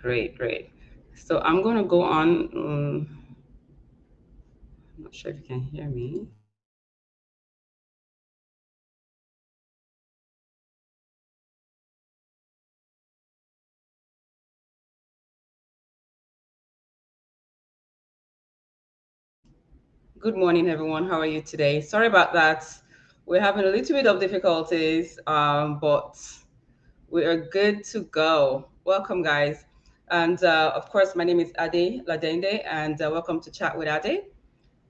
Great, great. So I'm going to go on. I'm not sure if you can hear me. Good morning, everyone. How are you today? Sorry about that. We're having a little bit of difficulties, but we are good to go. Welcome, guys. And of course, my name is Ade Ladende, and welcome to Chat with Ade.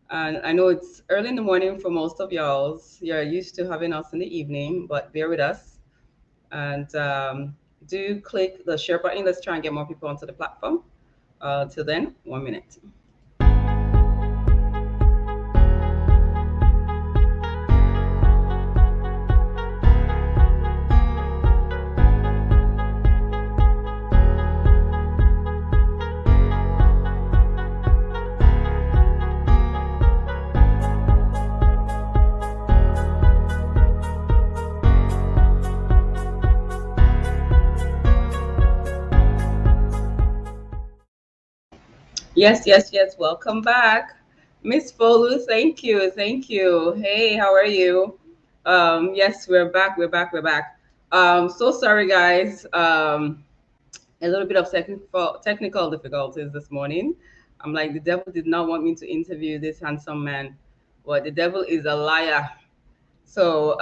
And I know it's early in the morning for most of y'all. You're used to having us in the evening, but bear with us. And do click the share button. Let's try and get more people onto the platform. Till then, 1 minute. Yes, yes, yes. Welcome back, Miss Folu. Thank you, thank you. Hey, how are you? Yes, we're back. We're back. We're back. So sorry, guys. A little bit of technical difficulties this morning. I'm like the devil did not want me to interview this handsome man, but the devil is a liar. So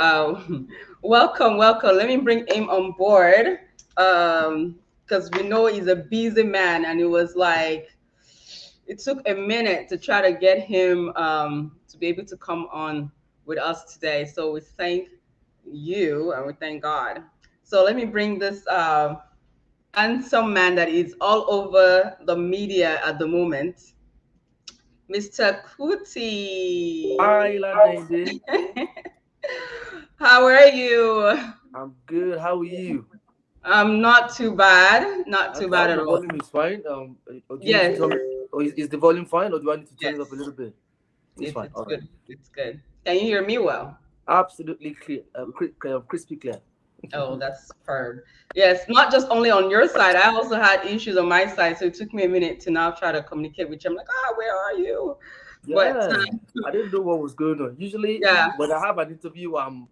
welcome, welcome. Let me bring him on board. Because we know he's a busy man, and it was like it took a minute to try to get him to be able to come on with us today. So we thank you and we thank God. So let me bring this handsome man that is all over the media at the moment, Mr. Kuti. Hi, Ladende. How are you? I'm good. How are you? Not too bad. Not too Okay, I bad hope at the all. volume is fine. Or do you need to Yes, tell me? Or is the volume fine, or do I need to turn yes. it up a little bit? It's fine. It's All right. good. It's good. Can you hear me well? Absolutely clear. Crispy clear. Oh, that's superb. Yes, not just only on your side. I also had issues on my side, so it took me a minute to now try to communicate with you. I'm like, where are you? But Yeah, I didn't know what was going on. Usually, yeah, when I have an interview, I'm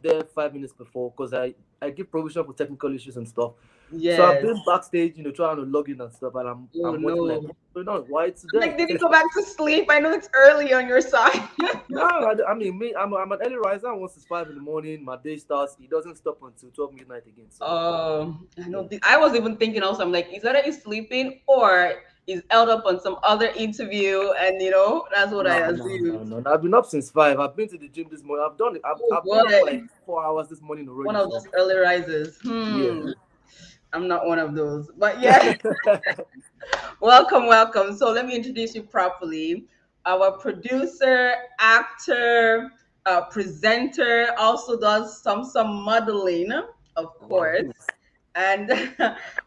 there 5 minutes before because I give provision for technical issues and stuff. So I've yes. been backstage, trying to log in and stuff, and Oh I'm watching like no. what's going on? Why I'm today? like, did you go back to sleep? I know it's early on your side. No, I mean me. I'm an early riser. Once it's 5 in the morning, my day starts. It doesn't stop until 12 midnight again. So I yeah. know. I was even thinking also. I'm like, is that he's sleeping or he's held up on some other interview? And that's what I No, no, assumed. no, no, no. I've been up since 5. I've been to the gym this morning. I've done it. Oh I've been up for like boy, 4 hours this morning one already. of So those early risers. yeah. I'm not one of those. But yeah, welcome, welcome. So let me introduce you properly. Our producer, actor, presenter, also does some modeling, of Wow. course, and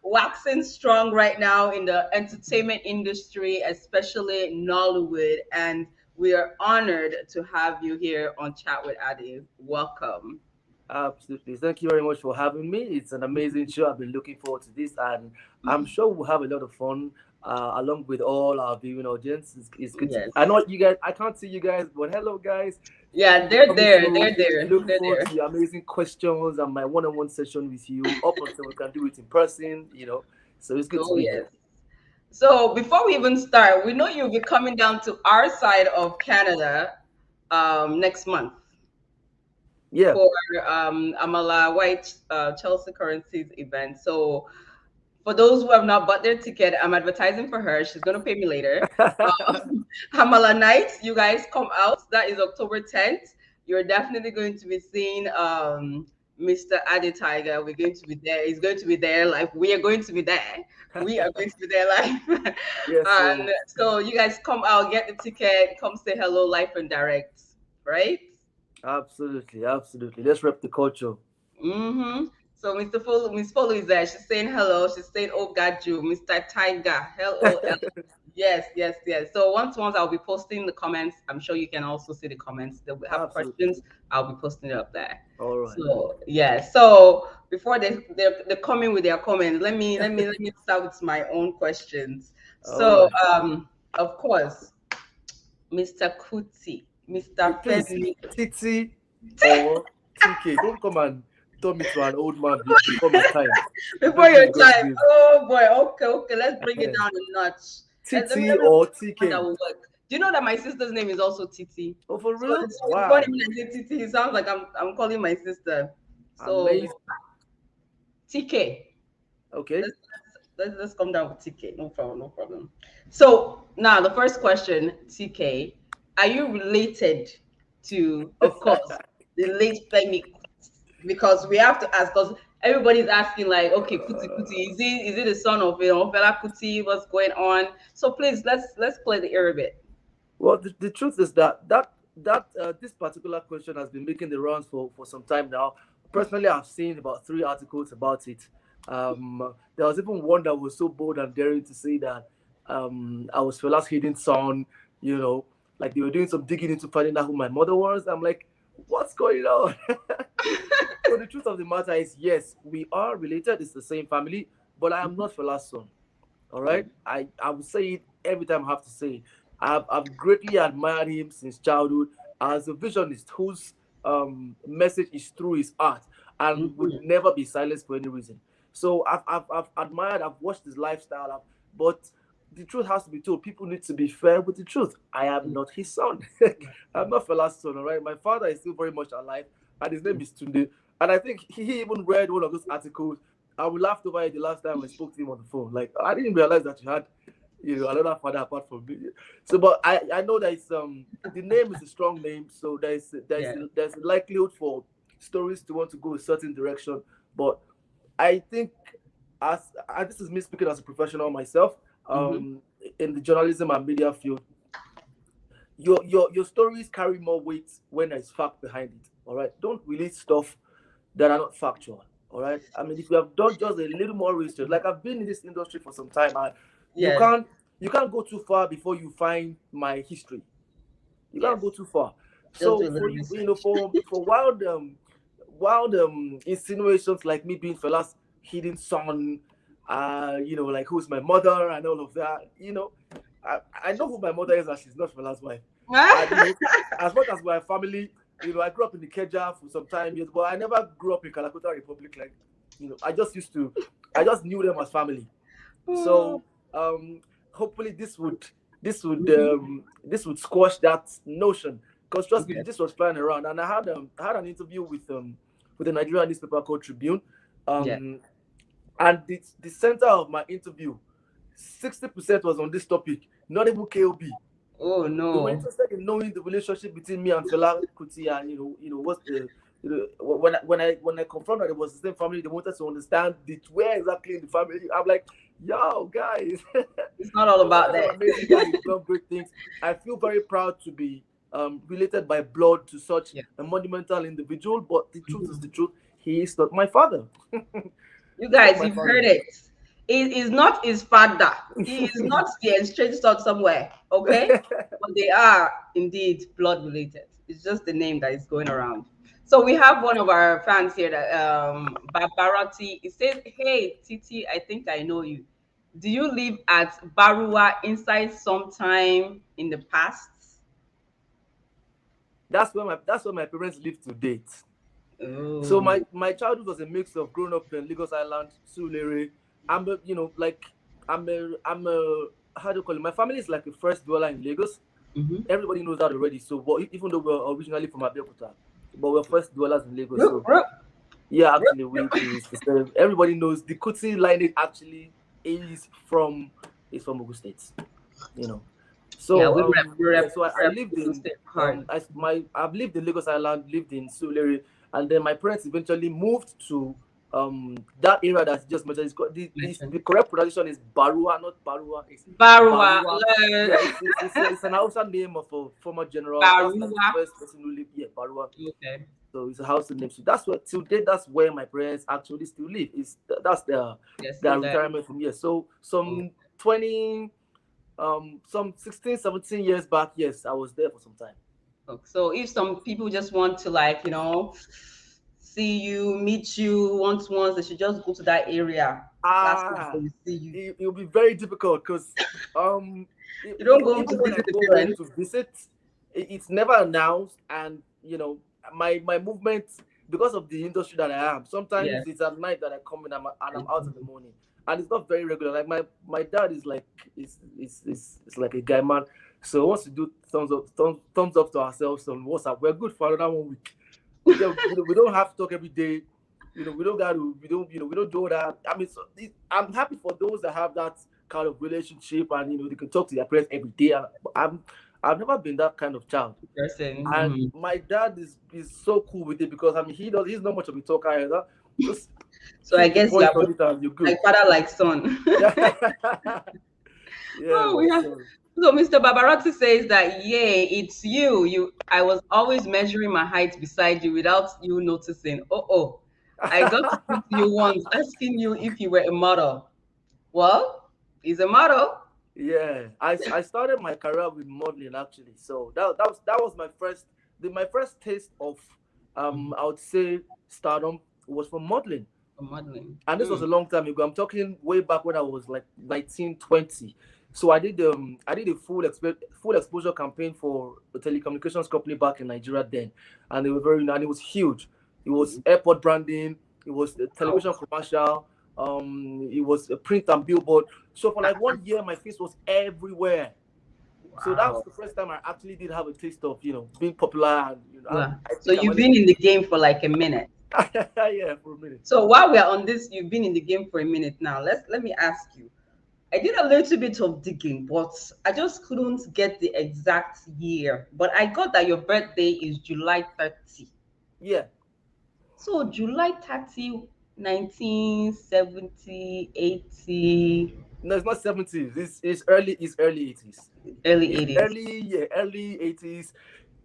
waxing strong right now in the entertainment industry, especially Nollywood. And we are honored to have you here on Chat with Adi. Welcome. Absolutely. Thank you very much for having me. It's an amazing show. I've been looking forward to this, and I'm sure we'll have a lot of fun along with all our viewing audience. It's good to. Yes. I know you guys. I can't see you guys, but hello, guys. Thank Yeah, you for they're coming there. through. They're there. Looking They're forward there. to your amazing questions and my one-on-one session with you. Up until we can do it in person. So it's good to Oh, be here. yes. So before we even start, we know you'll be coming down to our side of Canada next month Yeah. for Amala White Chelsea Currencies event. So for those who have not bought their ticket, I'm advertising for her. She's going to pay me later. Amala Night, you guys come out. That is October 10th. You're definitely going to be seeing Mr. Adi Tiger. We're going to be there. He's going to be there. Like we are going to be there. We are going to be there live. Yes. And so you guys come out, get the ticket, come say hello live and direct, right? Absolutely, absolutely. Let's rep the culture. Mm-hmm. So Miss Follow is there. She's saying hello. She's saying, "Oh, got you, Mr. Tiger." Hello. Yes, yes, yes. So once I'll be posting the comments. I'm sure you can also see the comments. That we have Absolutely. questions. I'll be posting it up there. All right. So yeah. So before they come in with their comments, let me start with my own questions. All So, right. of course, Mr. Kuti, Mr. Please, Femi. Titi or TK, don't come and turn me to an old man before my time. I Before beg you, your in God's time. name. Oh boy. Okay, okay. Let's bring it Eh, down a notch. Titi Let me or pick one that TK. will work. Do you know that my sister's name is also Titi? Oh, for So real? it's funny Wow. when I say Titi, it sounds like I'm calling my sister. So Amazing. TK. Okay. Let's come down with TK. No problem, no problem. So now the first question, TK, are you related to, of course, the late Femi? Because we have to ask, because everybody's asking, like, okay, Kuti Kuti, is it the son of Fela Kuti? What's going on? So please let's play the air a bit. Well, the truth is that this particular question has been making the rounds for some time now. Personally, I've seen about 3 articles about it. There was even one that was so bold and daring to say that I was Fela's hidden son. You know, like they were doing some digging into finding out who my mother was. I'm like, what's going on? So the truth of the matter is, yes, we are related. It's the same family, but I am not Fela's son. All right. I will say it every time I have to say it. I've greatly admired him since childhood as a visionist whose message is through his art and would Mhm. never be silenced for any reason. So I've admired, I've watched his lifestyle, but the truth has to be told. People need to be fair with the truth. I am not his son. I'm not Fela's son, all right? My father is still very much alive, and his name is Tunde. And I think he even read one of those articles. I laughed over it the last time I spoke to him on the phone. Like, I didn't realize that you had, another father apart from me. So, but I know that it's the name is a strong name, so Yeah. there's a likelihood for stories to want to go a certain direction. But I think as this is me speaking as a professional myself, Hmm. um, in the journalism and media field, your stories carry more weight when there's fact behind it. All right, don't release stuff that are not factual. All right. I mean, if you have done just a little more research, like I've been in this industry for some time, and you Yes. can't you can't go too far before you find my history. You can't Yes. go too far. Just do So a for little you, research. for wild insinuations like me being Fela's hidden son, like who's my mother and all of that, I know who my mother is, and she's not Fela's wife. And as much as my family, I grew up in the Keja for some time, yes, but I never grew up in Calcutta Republic. Like, I just knew them as family. Oh. So hopefully Mhm. this would squash that notion, because trust me, Okay. this was flying around, and I had an interview with a Nigerian newspaper called Tribune, Yeah. um, and the center of my interview, 60% was on this topic, not even KOB. Oh They were no. interested in knowing the relationship between me and Fela Kuti, and what's the when I confirmed that it was the same family, they wanted to understand where exactly in the family. I'm like, yo, guys, It's not all about Fela is an that. amazing guy. He's done great things. I feel very proud to be related by blood to such Yeah. a monumental individual. But the truth is Mhm. the truth. He is not my father. You He's not guys, my you've father. heard it. It is not his father. He is not the estranged son somewhere. Okay, but they are indeed blood related. It's just the name that is going around. So we have one of our fans here that Babarati. It says, "Hey Titi, I think I know you. Do you live at Barua inside sometime in the past?" That's where my parents live to date. So Oh, my childhood was a mix of growing up in Lagos Island, Surulere. I'm a, like I'm a how do you call it? My family is like a first dweller in Lagos. mm-hmm. Everybody knows that already. So, but even though we're originally from Abeokuta, but we're first dwellers in Lagos. Roop, So roop, yeah, roop, actually, we roop. it's the same. Everybody knows the Kuti lineage actually is from Ogun State. You know. Yeah, So yeah, so I rep lived Ogun in State hard. I've lived in Lagos Island, lived in Surulere, and then my parents eventually moved to that area that you just mentioned. It's called, Mention the correct pronunciation is Barua, not Barua. It's Barua, Barua. Yeah, it's an Hausa name of a former general. That's like the Barua. first person who lived here, Barua. Okay. So it's a house name. So that's where till date that's where my parents actually still live. That's They're still their there. retirement from here. So Oh, some 16, 17 years back, yes, I was there for some time. okay. So if some people just want to, like, see you, meet you once, they should just go to that area. Last time they Ah, will see you. it'll be very difficult because um You don't go home even to when I visit the go home parents. to visit, it's never announced, and my movement, because of the industry that I am. Sometimes Yes. it's at night that I come in, and I'm out in the morning, and it's not very regular. Like my dad is like is like a guy man, so once we do thumbs up to ourselves on WhatsApp, we're good for another 1 week. We don't have to talk every day. We don't got to, we don't do that. I mean, I'm happy for those that have that kind of relationship, and they can talk to their parents every day. And I've never been that kind of child. Person. And Mhm. my dad is so cool with it because I mean he's not much of a talker either. Just So I hit the guess you point are on both it and you're good. like father, like son. Yeah, yeah, Oh, man. we have. So Mr. Barbarotti says that, yay, it's you. I was always measuring my height beside you without you noticing. Oh. I got to speak to you once, asking you if you were a model. Well, he's a model. Yeah, I started my career with modeling actually. So that was my first taste of Mhm. I would say stardom was from modeling. For modeling. And this was a long time ago. I'm talking way back when I was like 19, 20. So I did a full exposure campaign for a telecommunications company back in Nigeria then, and they were and it was huge. It was airport branding. It was a Wow. television commercial. It was a print and billboard. So for like 1 year, my face was everywhere. So that was Wow. the first time I actually did have a taste of being popular, and Yeah. I So think I you've managed been to in do the game for like a minute. it. Yeah, for a minute. So while we're on this, you've been in the game for a minute now. Let me ask you. I did a little bit of digging, but I just couldn't get the exact year. But I got that your birthday is July 30. Yeah. So July 30, 1970, 80, No, it's not 70s. It's early 80s. early It's 80s, early 80s.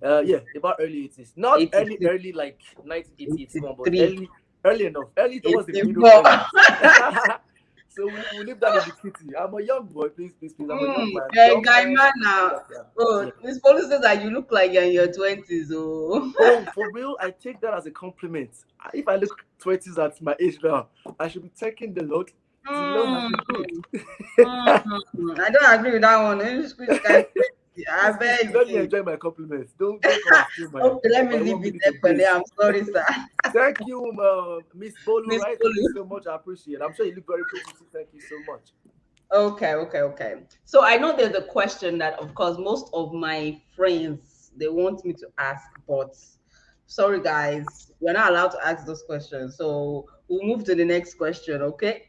Yeah, about early 80s. Not eighty-six, early like 1980s, but 83, early enough. Early towards the middle 84. 20s. So we leave that in the kitty. I'm a young boy, please, please, please. I'm a young man. Hey, Young guy man. man now. Oh, Yeah. Miss Police says that you look like you're in your 20s. Oh. Oh, for real, I take that as a compliment. If I look 20s at my age now, I should be thanking the Lord. The Lord has Mm, been good. I don't agree with that one. Which kind of crazy? I Please, beg let me you. enjoy my compliments. Don't come and steal Okay, let me my leave one it minute there of for now. grace. I'm sorry, sir. Thank you, Miss Bolu, Miss right? Thank you Polu. so much. I appreciate it. I'm sure you look very pretty too. Thank you so much. Okay. So I know there's a question that, of course, most of my friends they want me to ask, but sorry, guys, we're not allowed to ask those questions. So we'll move to the next question, okay?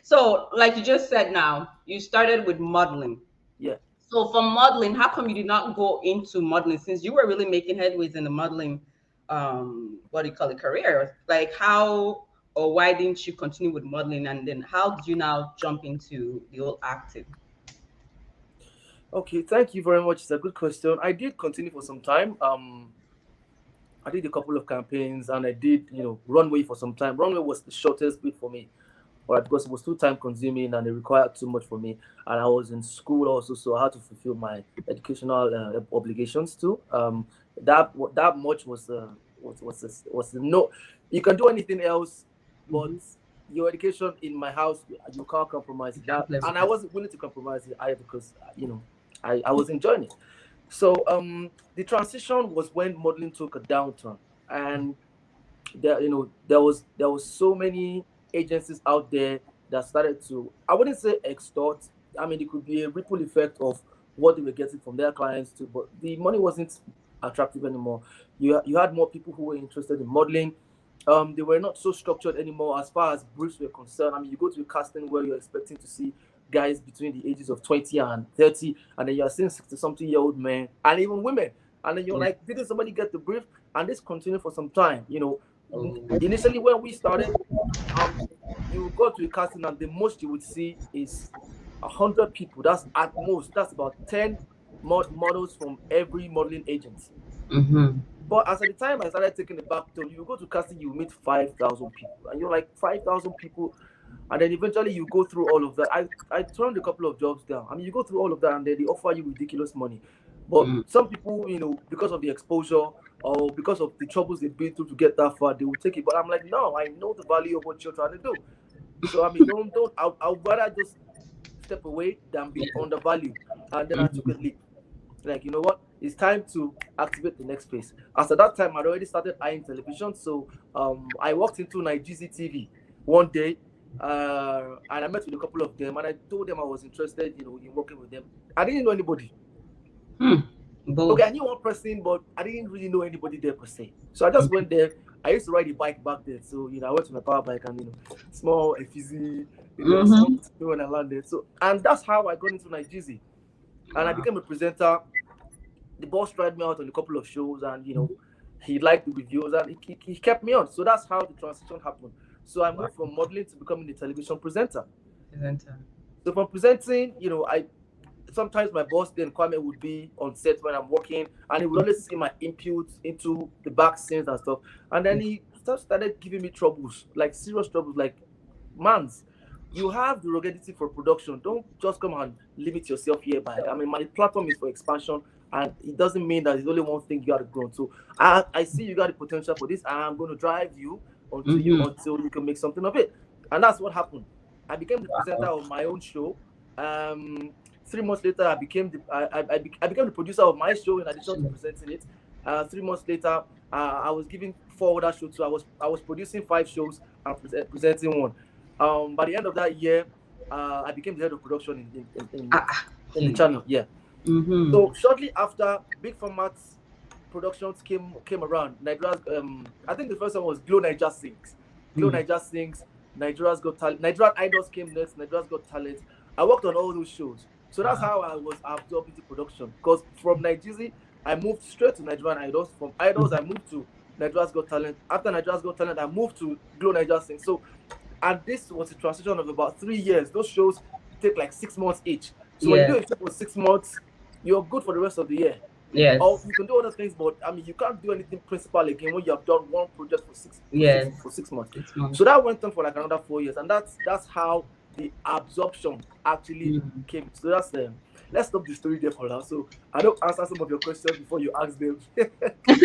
So, like you just said, now you started with modeling. Yeah. So, from modeling, how come you did not go into modeling since you were really making headways in the modeling, what do you call it, career? Like, how or why didn't you continue with modeling, and then how did you now jump into the whole acting? Okay. Thank you very much. It's a good question. I did continue for some time. I did a couple of campaigns, and I did, runway for some time. Runway was the shortest bit for me, right? Because it was too time consuming and it required too much for me. And I was in school also, so I had to fulfill my educational obligations too. That much was no. You can do anything else, but Mm-hmm. your education in my house, you can't compromise You can't that. play with And I that. wasn't willing to compromise it either because I was enjoying it. So the transition was when modeling took a downturn, and there was so many agencies out there that started to, I wouldn't say extort. I mean, it could be a ripple effect of what they were getting from their clients too, but the money wasn't attractive anymore. You had more people who were interested in modeling. They were not so structured anymore as far as briefs were concerned. I mean, you go to a casting where you're expecting to see guys between the ages of 20 and 30, and then you're seeing 60 something year old men and even women, and then you're Yeah. like, didn't somebody get the brief? And this continued for some time. Oh. Initially when we started, um you go to a casting and the most you would see is 100 people. That's at most. That's about 10 models from every modeling agency. Mm-hmm. But as at the time I started taking the back toll, you go to casting, you meet 5,000 people, and you're like, 5,000 people, and then eventually you go through all of that. I turned a couple of jobs down. I mean, you go through all of that, and then they offer you ridiculous money. But Mm. some people, because of the exposure or because of the troubles they've been through to get that far, they will take it. But I'm like, no, I know the value of what you're trying to do. So I mean, don't. I'd rather just step away than be Yeah. undervalued. And then I took a Mhm. leap. Like, you know what? It's time to activate the next phase. As at that time, I'd already started eyeing television. So I walked into Nigeria TV one day, and I met with a couple of them, and I told them I was interested, in working with them. I didn't know anybody. Hmm. Okay, Bold. I knew one person, but I didn't really know anybody there per se. So I just Mhm. went there. I used to ride a bike back then, so I went to my power bike and small a fizzy, I Mhm. smoked when I landed. So and that's how I got into Nigeria, and I Wow. became a presenter. The boss tried me out on a couple of shows, and he liked the reviews, and he kept me on. So that's how the transition happened. So I Wow. moved from modeling to becoming a television presenter. Presenter. So from presenting, I sometimes my boss then Kwame would be on set when I'm working, and he would always see my inputs into the back scenes and stuff. And then he started giving me troubles, like serious troubles, like, mans, you have the ruggedity for production. Don't just come and limit yourself hereby. I mean, my platform is for expansion, and it doesn't mean that there's only one thing you got to grow. So I see you got the potential for this, and I'm going to drive you Mhm. until you can make something of it. And that's what happened. I became the presenter Wow. of my own show. Um, 3 months later, I became the producer of my show in addition to Sure. presenting it. 3 months later, I was giving 4 other shows. So I was producing 5 shows and presenting one. By the end of that year, I became the head of production Ah. Ah. in the Hey. channel. Yeah. Mhm. So shortly after, big formats productions came around. Nigeria's I think the first one was Glow Niger Sings. Glow Mm. Niger Sings. Nigeria's Got Talent. Nigerian Idols came next. Nigeria's Got Talent. I worked on all those shows. So that's Wow. how I was absorbed into production. Because from Nigeria, I moved straight to Nigerian Idols. From Idols, I moved to Nigeria's Got Talent. After Nigeria's Got Talent, I moved to Glow Niger Sings. So, and this was a transition of about 3 years. Those shows take like 6 months each. So when you Yes. do a show for 6 months, you're good for the rest of the year. Or Yes. you can do other things, but I mean, you can't do anything principal again when you have done one project for six for six Yes. for 6 months. 6 months. So that went on for like another 4 years, and that's how the absorption actually Mm. came. So that's let's stop the story there for now. So I don't answer some of your questions before you ask them.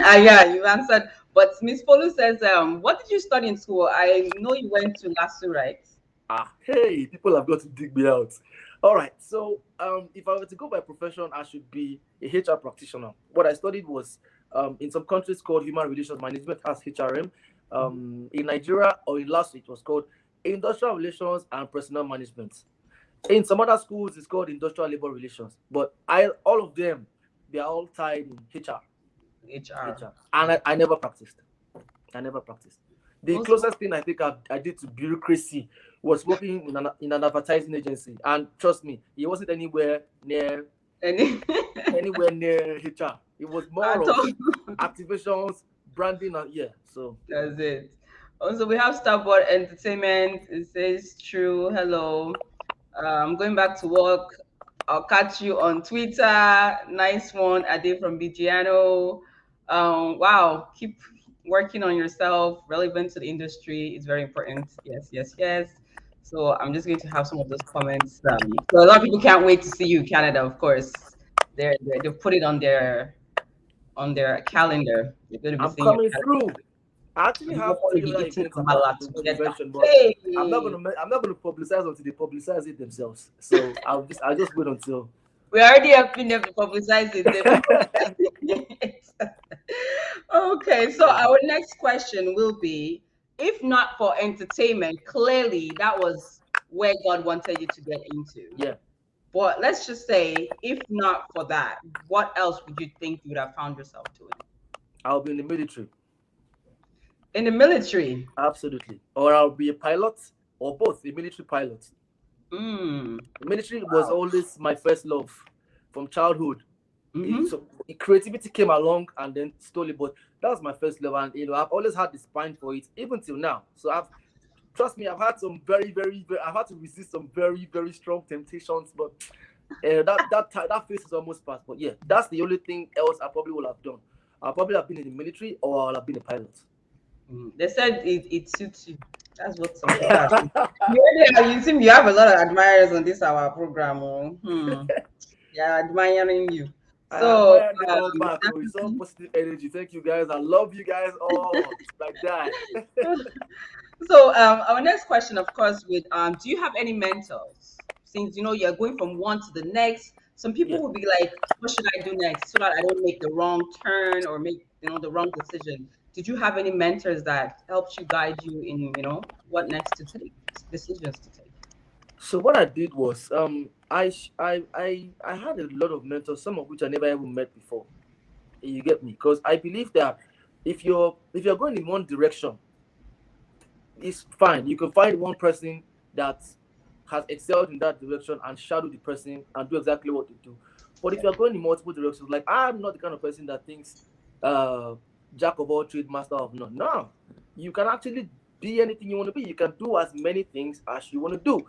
Ah, yeah, you answered. But Miss Polu says, what did you study in school? I know you went to LASU, right? Hey, people have got to dig me out. All right, so if I were to go by profession, I should be a HR practitioner. What I studied was in some countries called human relations management as HRM. In Nigeria or in last it was called industrial relations and personnel management. In some other schools, it's called industrial labor relations. But all of them, they are all tied in HR. HR. And I never practiced. I never practiced. The Also, closest thing I think I did to bureaucracy was working in an advertising agency. And trust me, it wasn't any anywhere near HR. It was more at of all. activations, branding, and yeah. So That's it. Also, we have Starboard Entertainment. It says true. Hello. I'm going back to work. I'll catch you on Twitter. Nice one, Ade from BGiano. Wow, keep working on yourself. Relevant to the industry is very important. Yes, yes, yes. So I'm just going to have some of those comments. So a lot of people can't wait to see you, Canada. Of course, they've put it on their calendar. They're going to be I'm seeing your coming Canada. through. I actually We're have going to three be other eating events apart amala from the one you together. mentioned, but Hey. I'm not gonna publicize until they publicize it themselves. So I'll just wait until. We already helping them to publicize it. They've been publicizing it. Okay, so our next question will be, if not for entertainment, clearly that was where God wanted you to get into. Yeah, But let's just say, if not for that, what else would you think you would have found yourself doing? I'll be in the military. In the military. Absolutely. Or I'll be a pilot or both, a military pilot. Mm, The military was wow. always my first love from childhood. Mm-hmm. So creativity came along and then slowly, but that was my first love. And, I've always had the spine for it, even till now. So trust me, I've had some I've had to resist some very, very strong temptations, but that phase is almost past. But yeah, that's the only thing else I probably would have done. I'll probably have been in the military or I'll have been a pilot. They said it suits you. That's what some people are saying. You seem you have a lot of admirers on this our program. Oh. Hmm. Yeah, admiring you. I So admire them all back. Oh, it's all definitely. positive energy. Thank you guys. I love you guys all like that. So our next question, of course, with do you have any mentors? Since you know you're going from one to the next, some people Yeah. will be like, "What should I do next so that I don't make the wrong turn or make the wrong decision?" Did you have any mentors that helped you guide you in what next to take, decisions to take? So what I did was I had a lot of mentors, some of which I never even met before. You get me? Because I believe that if you're going in one direction, it's fine. You can find one person that has excelled in that direction and shadow the person and do exactly what they do. But if Yeah. you're going in multiple directions, like I'm not the kind of person that thinks uh jack of all trades, master of none. No. You can actually be anything you want to be. You can do as many things as you want to do.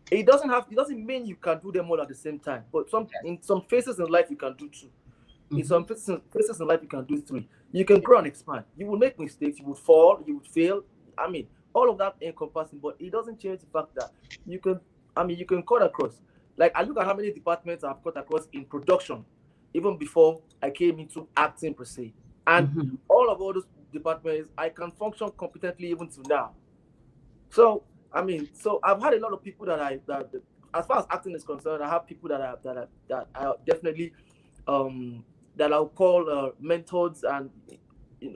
It doesn't mean you can do them all at the same time. But Yes. in some phases in life you can do two. In Mm-hmm. some phases in life, you can do three. You can grow and expand. You will make mistakes. You will fall. You would fail. I mean, all of that encompassing, but it doesn't change the fact that you can. I mean, you can cut across. Like I look at how many departments I've cut across in production, even before I came into acting per se, and Mm-hmm. all those departments, I can function competently even to now. So I mean, so I've had a lot of people that as far as acting is concerned, I have people that I definitely that I'll call mentors, and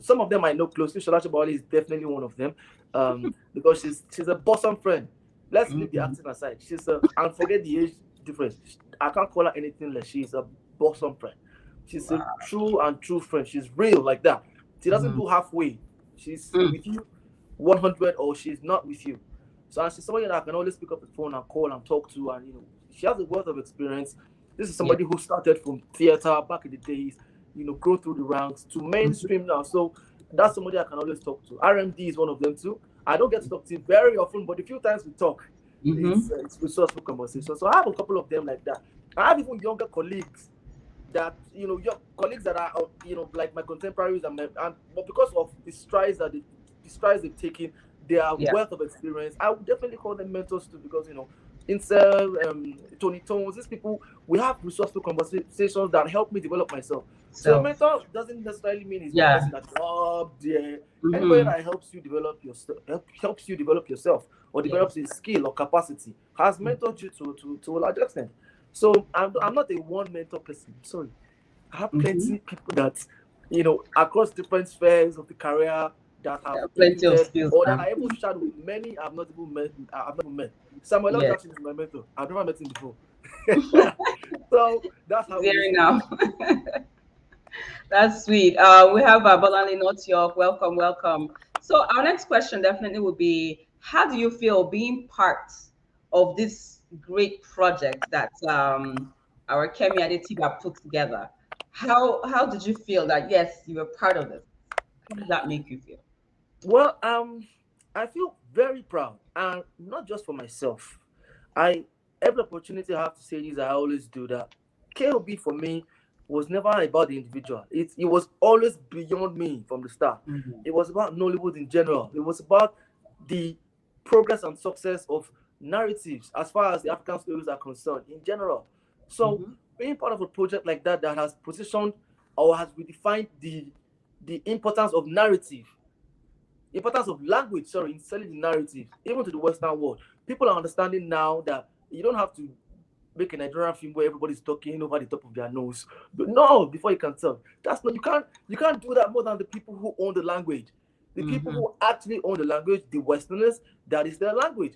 some of them I know closely. Shalash Bali is definitely one of them, because she's a bosom friend. Let's leave the Mm-hmm. acting aside. She's a and forget the age difference. I can't call her anything less. She's a bosom friend. She's a Wow. true friend. She's real like that. She doesn't Mm-hmm. do halfway. She's Mm. with you 100, or she's not with you. So and she's somebody that I can always pick up the phone and call and talk to, and she has a wealth of experience. This is Yeah. somebody who started from theater back in the days, grow through the ranks to Mm-hmm. mainstream now. So that's somebody I can always talk to. RMD is one of them too. I don't get to talk to him very often, but the few times we talk, Mm-hmm. it's resourceful conversation. So I have a couple of them like that. I have even younger colleagues that your colleagues that are like my contemporaries, and but because of the strides they've taken, their Yeah. wealth of experience, I would definitely call them mentors too, because Incel, Tony Tones, these people, we have resourceful conversations that help me develop myself. So a So mentor doesn't necessarily mean he's one yeah. person that's up there. Anybody Mm-hmm. that helps you develop your helps you develop yourself, or develops Yes. a skill or capacity, has mentored you to a large extent. So I'm not a one mentor person. Sorry, I have Mm-hmm. plenty people that across different spheres of the career that have Yeah, plenty of imputed, skills or that now. I even shared with many I've not even met. I've never met. Samuel L. Yes. Jackson is my mentor. I've never met him before. So that's how it is Very for me. now. That's sweet. We have Bolani North York. Welcome, welcome. So our next question definitely would be: how do you feel being part of this great project that our Kemi Adetiba put together? How did you feel that yes, you were part of this? How does that make you feel? Well, I feel very proud, and not just for myself. I Every opportunity I have to say this, I always do that. KOB for me was never about the individual. It was always beyond me from the start. Mm-hmm. It was about Nollywood in general. It was about the progress and success of narratives as far as the African stories are concerned in general. So Mm-hmm. being part of a project like that has positioned or has redefined the importance of narrative, importance of language, sorry, in selling the narrative, even to the Western world. People are understanding now that you don't have to make a Nigerian film where everybody's talking over the top of their nose. But no, before you can tell. That's not you can't do that more than the people who own the language. The people Mm-hmm. who actually own the language, the Westerners, that is their language.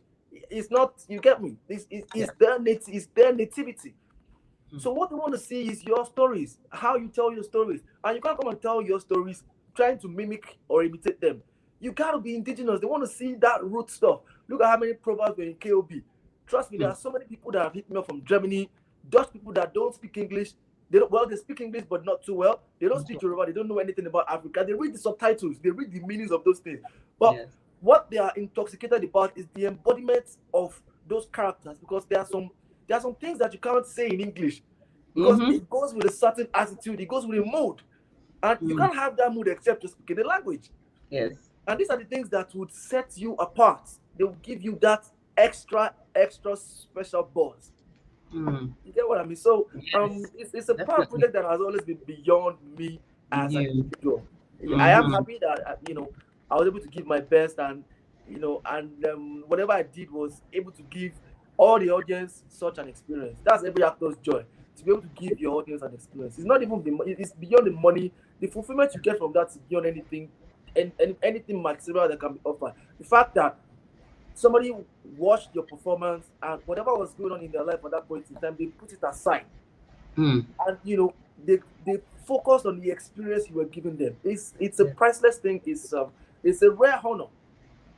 It's not, you get me. Yeah. It's their nativity. So what they want to see is your stories, how you tell your stories. And you can't come and tell your stories trying to mimic or imitate them. You gotta be indigenous. They want to see that root stuff. Look at how many proverbs were in KOB. Trust me, there are Mm-hmm. so many people that have hit me up from Germany, Dutch people that don't speak English. They speak English but not too well. They don't speak Yoruba. They don't know anything about Africa. They read the subtitles. They read the meanings of those things. But Yes. what they are intoxicated about is the embodiment of those characters, because there are some things that you can't say in English, because Mm-hmm. it goes with a certain attitude, it goes with a mood, and you Mm. can't have that mood except to speak in the language. Yes. And these are the things that would set you apart. They will give you that extra special buzz. You get what I mean? So Yes, it's a proud definitely. project that has always been beyond me as an You. individual. I am Mm-hmm. happy that I was able to give my best, and whatever I did was able to give all the audience such an experience. That's every actor's joy, to be able to give your audience an experience. It's not even it's beyond the money. The fulfillment you get from that is beyond anything, and anything material that can be offered. The fact that somebody watched your performance and whatever was going on in their life at that point in time, they put it aside, Mm. and they focused on the experience you were giving them. It's a priceless thing. It's a rare honor.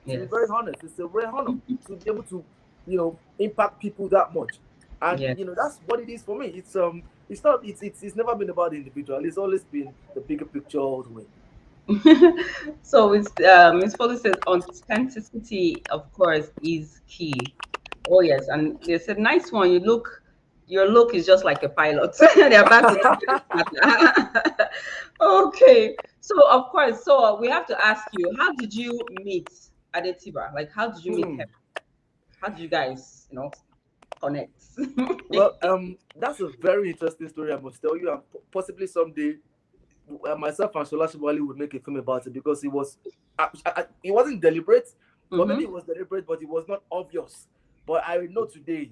To be Yes. very honest, it's a rare honor to be able to impact people that much. And Yes. that's what it is for me. It's not it's never been about the individual. It's always been the bigger picture all the way. So it's Miss Foley says authenticity, of course, is key. Oh yes, and they said nice one. Your look is just like a pilot. They're back to this matter. Okay, so of course, so we have to ask you, how did you meet Adetiba? Like, how did you meet Hmm. him? How did you guys, connect? Well, that's a very interesting story. I must tell you, and possibly someday myself and Shola Shibwali would make a film about it, because it wasn't deliberate, or maybe Mm-hmm. it was deliberate, but it was not obvious. But I know till today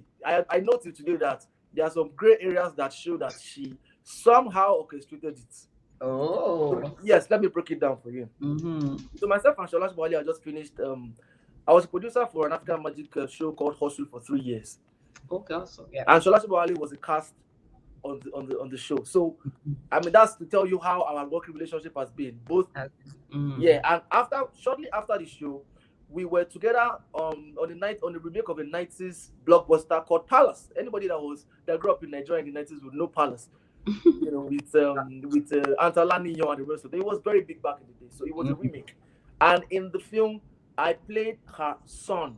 that there are some gray areas that show that she somehow orchestrated it. So, Oh. yes, let me break it down for you. Mm-hmm. So myself and Shola Shibwali, I just finished. I was a producer for an African magic show called Hustle for 3 years, Okay, also, yeah. and Shola Shibwali was a cast on the show. So I mean, that's to tell you how our working relationship has been. Both, Uh, mm. yeah. And shortly after the show, we were together on the remake of a '90s blockbuster called Palace. Anybody that grew up in Nigeria in the '90s would know Palace. With Antalani Yo and the rest of it. It was very big back in the day. So it was a Mm. remake, and in the film, I played her son.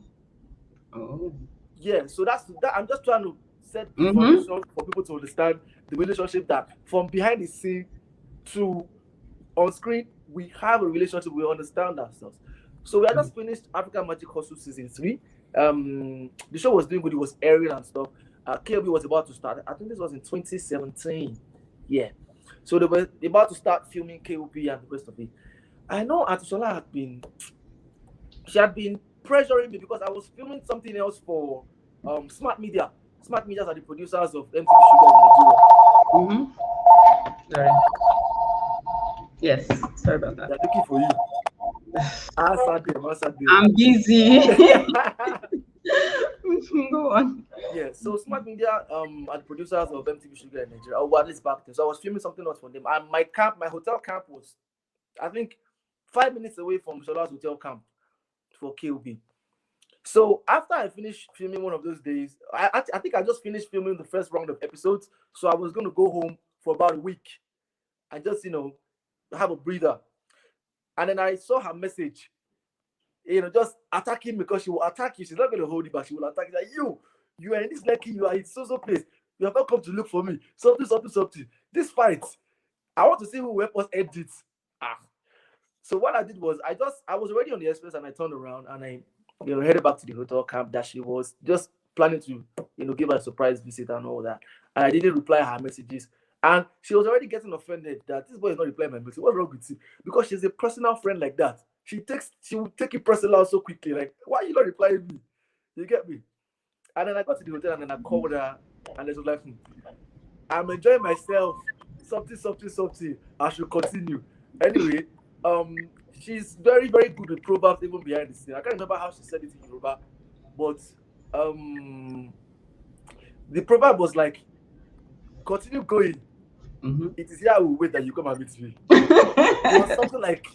Oh. Yeah, so that's that. I'm just trying to set the Mm-hmm. foundation for people to understand the relationship, that from behind the scene to on screen, we have a relationship. We understand ourselves. So we had just finished African Magic Hustle season 3. The show was doing good. It was airing and stuff. KLB was about to start. I think this was in 2017. Yeah. So they were about to start filming KOP and the rest of it. I know Atusola she had been pressuring me because I was filming something else for Smart Media. Smart Media are the producers of MTV Sugar in Nigeria. Mm-hmm. Sorry. Yes. Sorry about that. They're looking for you. Answer them, answer them. I'm busy. Go on. Yeah, so Smart Media are the producers of MTV Sugar in Nigeria, or at least back then. So I was filming something else for them. And my hotel camp was, I think, 5 minutes away from Shola's hotel camp for KOB. So after I finished filming one of those days, I think I just finished filming the first round of episodes. So I was going to go home for about a week and just have a breather. And then I saw her message, just attacking me, because she will attack you. She's not going to hold you back. She will attack you. Like, you are in this Lekki, you are in so place. You have not come to look for me. Something, something, something. This fight, I want to see who will help us end it. Ah. So what I did was I was already on the express, and I turned around and I headed back to the hotel camp that she was just planning to give her a surprise visit and all that. And I didn't reply her messages. And she was already getting offended that this boy is not replying my message. What's wrong with you? Because she's a personal friend like that. She will take it personal so quickly. Like, why are you not replying me? You get me? And then I got to the hotel and then I called her, and she was like, I'm enjoying myself. Something, something, something. I should continue. Anyway, she's very, very good with proverbs even behind the scene. I can't remember how she said it in Yoruba, but um the proverb was like, continue going. Mm-hmm. It is here I will wait that you come and meet me. It was something like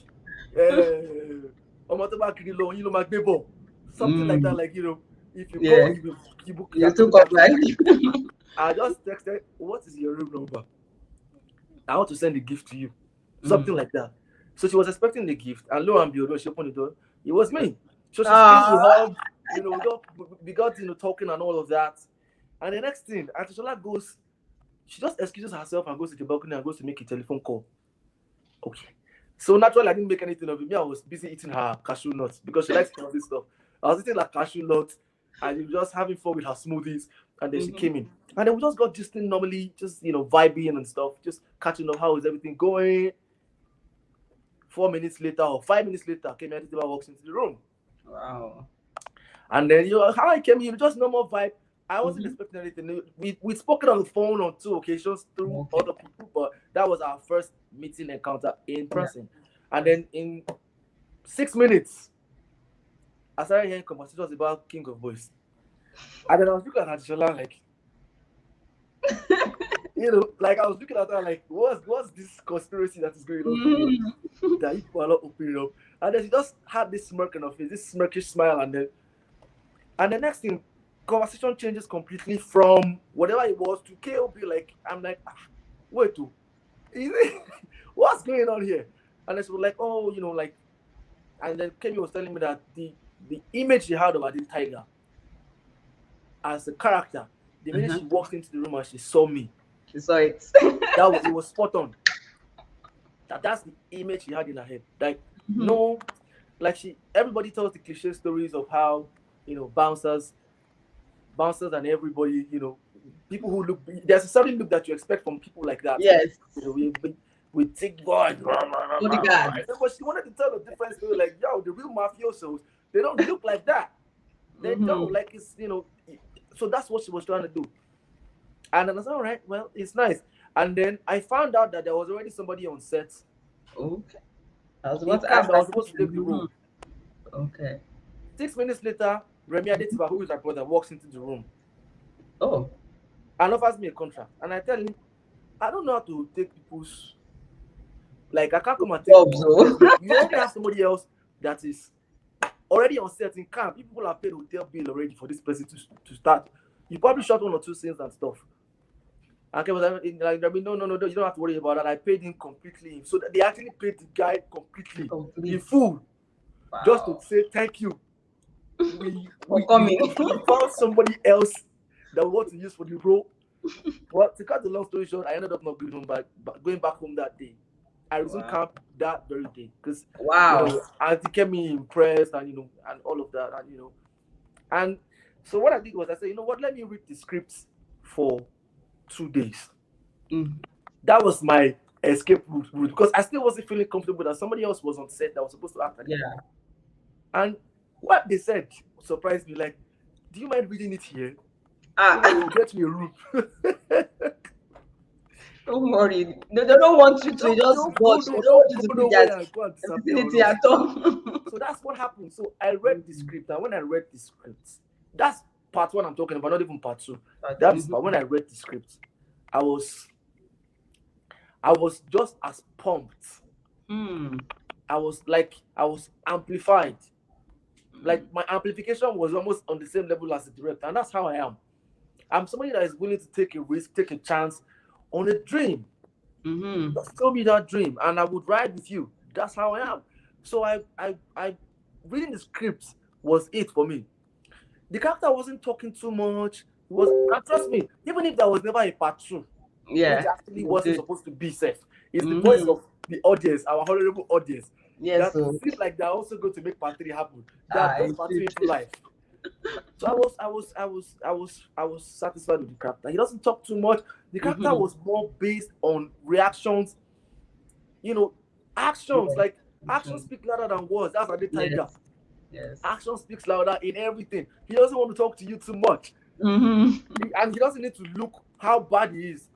"Ọmọ tó bá kiri lọ, yín ló máa gbé bọ̀." Something like that, Mm. like if you Yeah. go, you You are took coming up back to like. me. I just texted, what is your room number? I want to send a gift to you. Something Mm. like that. So she was expecting the gift, and lo and behold, when she opened the door, it was me. So she screamed, we Ah. hugged, we got talking and all of that. And the next thing, Atishola goes, she just excuses herself and goes to the balcony and goes to make a telephone call. Okay. So naturally, I didn't make anything of it. Me, I was busy eating her cashew nuts because she likes all this stuff. I was eating like cashew nuts and just having fun with her smoothies. And then she Mm-hmm. came in. And then we just got just normally, just vibing and stuff, just catching up. How is everything going? 4 minutes later or 5 minutes later, came in, walks into the room. Wow. And then how I came in, just normal vibe. I wasn't Mm-hmm. expecting anything. We'd spoken on the phone on 2 occasions through Okay. other people, but that was our first meeting encounter in Yeah. person. And then in 6 minutes, I started hearing conversations about King of Boys. And then I was looking at Adishola like, like I was looking at her like, what's this conspiracy that is going on here? Mm-hmm. That you people are not opening up. And then she just had this smirk on her face, this smirkish smile, and the next thing, conversation changes completely from whatever it was to KOB. Like, I'm like, wait, is it, what's going on here? And then she was like, oh, like, and then Kemi was telling me that the image she had of Adil Tiger as a character, the minute Uh-huh. she walked into the room and she saw me, She saw it. it was spot on. That's the image she had in her head. Like, Mm-hmm. no, like everybody tells the cliche stories of how, bouncers and everybody, people who look, there's a certain look that you expect from people like that. Yes. With thick boys. Bodyguard. But she wanted to tell a different story, like, yo, the real mafiosos, they don't look like that. They don't, Mm-hmm. like, so that's what she was trying to do. And I was all right, well, it's nice. And then I found out that there was already somebody on set Okay. I was in about to camp ask that was that supposed to question. take the role. Okay. 6 minutes later, Remy Adetiba, who is my brother, walks into the room Oh. and offers me a contract. And I tell him, I don't know how to take people's, like, I can't come and take Jobs. people's Oh. place. You already have somebody else that is already on set in camp. People have paid hotel bill already for this person to start. You probably shot 1 or 2 scenes and stuff. And Kevin was like, no, no, you don't have to worry about that. I paid him completely. So they actually paid the guy completely, in Complete. full, just to Wow. say thank you. We, For we, we, coming. we found somebody else that we want to use for the role. Well, to cut the long story short, I ended up not going back home that day. I resumed Wow. camp that very day because Wow. Auntie kept me impressed and and all of that and so what I did was I said, what, let me read the scripts for 2 days. Mm. That was my escape route because I still wasn't feeling comfortable that somebody else was on set that was supposed to act like Yeah. that. And what they said surprised me. Like, do you mind reading it here? So that Ah. you'll get me a room. Don't worry. They don't want you to just watch. They don't want you to Go be that nowhere and go and disappear on vicinity us. at all. So that's what happened. So I read the script, and when I read the script, that's part one I'm talking about, not even part two. That's Mhm. when I read the script, I was just as pumped. Hmm. I was amplified. Like my amplification was almost on the same level as the director, and that's how I am. I'm somebody that is willing to take a risk, take a chance on a dream. Mm-hmm. Just tell me that dream, and I would ride with you. That's how I am. So I reading the script was it for me. The character wasn't talking too much. It was, and trust me, even if there was never a part two, which Yeah. actually wasn't Good. supposed to be safe, it's the voice Mm-hmm. of the audience, our honorable audience, Yes. that So. seems like they're also going to make part three happen. That brought It part three should. into life. So I was satisfied with the character. He doesn't talk too much. The character Mm-hmm. was more based on reactions, you know, actions. Yes. Like actions speak louder than words. That's the tiger. Yes. Yes. Action speaks louder in everything. He doesn't want to talk to you too much. Mm-hmm. And he doesn't need to look how bad he is.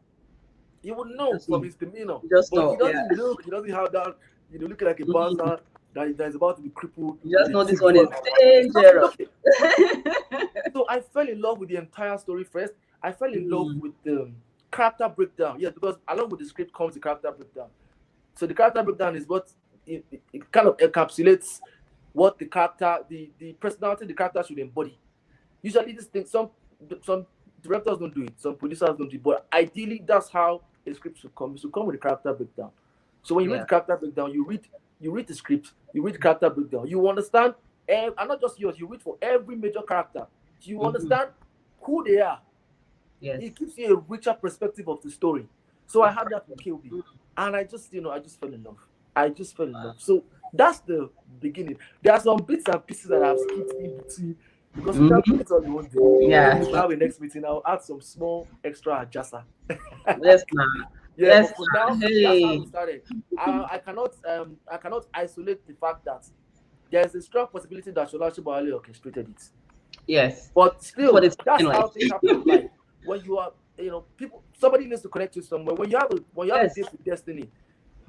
He would know Just from know. his demeanor. Just But he know. Yeah. doesn't look, he doesn't have that, looking like a Mm-hmm. bastard that is about to be crippled You with just a know this thick one is voice. He doesn't dangerous. look it. So I fell in love with the entire story first. I fell in love Mm. with the character breakdown. Yes, because along with the script comes the character breakdown. So the character breakdown is what it kind of encapsulates what the character, the personality the character should embody. Usually this thing, some directors don't do it, some producers don't do it, but ideally that's how a script should come. It should come with a character breakdown. So when you read Yeah. the character breakdown, you read the script, you read the character breakdown, you understand, and not just yours, you read for every major character. You Mm-hmm. understand who they are. Yes. It gives you a richer perspective of the story. So I Of had course. that with KOB. And I just fell in love. I just fell in love. So that's the beginning. There are some bits and pieces that I've skipped in between because we can't Mm-hmm. put it on the one day. Yeah. Maybe if we have a next meeting, I'll add some small extra adjustment. Yes, ma'am. Yeah, Yes, but for now, ma'am. that's how we Hey. started. I cannot isolate the fact that there's a strong possibility that Shola Shibawale orchestrated it. Yes. But That's what still, it's that's looking like. how things happen in life. When you are, people, somebody needs to connect you somewhere. When you have a Yes. date with destiny,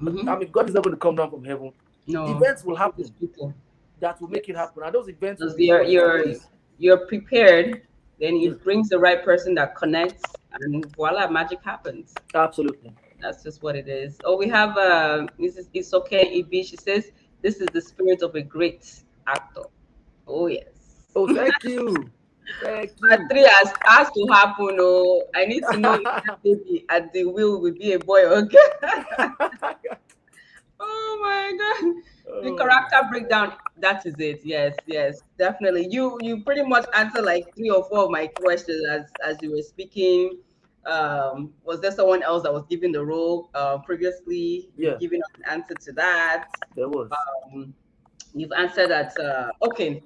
Mm-hmm. I mean, God is not going to come down from heaven. No, Events will these happen people. that will make it Yes. happen, and those events will Because reveal what the story is. you're prepared, then Yeah, it brings the right person that connects, and voila, magic happens. absolutely. That's just what it is. Oh, we have this is it's okay, Ibi. She says this is the spirit of a great actor. Oh yes. Oh, thank you, thank Part you. three has to happen. Oh, I need to know if that baby at the wheel will be a boy or girl. Oh my god. The Oh, character breakdown, that is it. Yes, yes, definitely. You pretty much answered like three or four of my questions as you were speaking. Was there someone else that was given the role previously? You've yeah, given us an answer to that. there was. Um, you've answered that. Okay.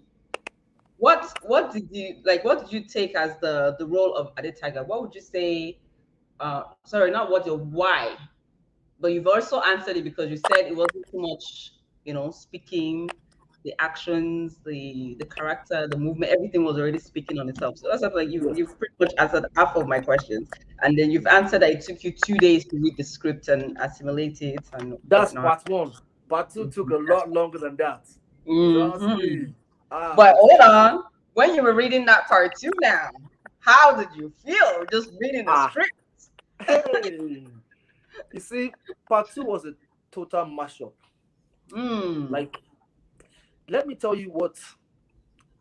What did you like? What did you take as the role of Ade Tiger? What would you say? Sorry, not what your why, but you've also answered it because you said it wasn't too much, speaking, the actions, the character, the movement, everything was already speaking on itself. So that's something like Yeah, you've pretty much answered half of my questions, and then you've answered that it took you 2 days to read the script and assimilate it and that's whatnot. part one. Part two took a That's lot longer than that. Trust hmm me. Ah, But hold on, when you were reading that part two, now, how did you feel just reading the ah. script? Hey, you see, part two was a total mashup. Mm. Like, let me tell you what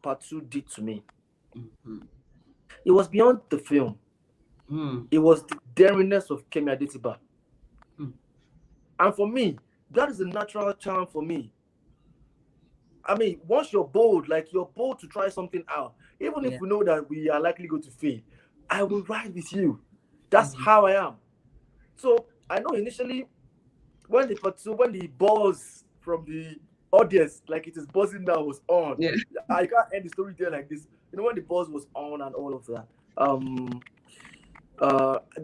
part two did to me. Mhm. It was beyond the film. Mm. It was the daringness of Kemi Adetiba. Mm. And for me, that is a natural charm for me. I mean, once you're bold, like you're bold to try something out, even if Yeah. we know that we are likely going to fail, I will ride with you. That's Mhm. how I am. So I know initially when the buzz from the audience, like it is buzzing now, was on. Yeah. I can't end the story there like this. When the buzz was on and all of that.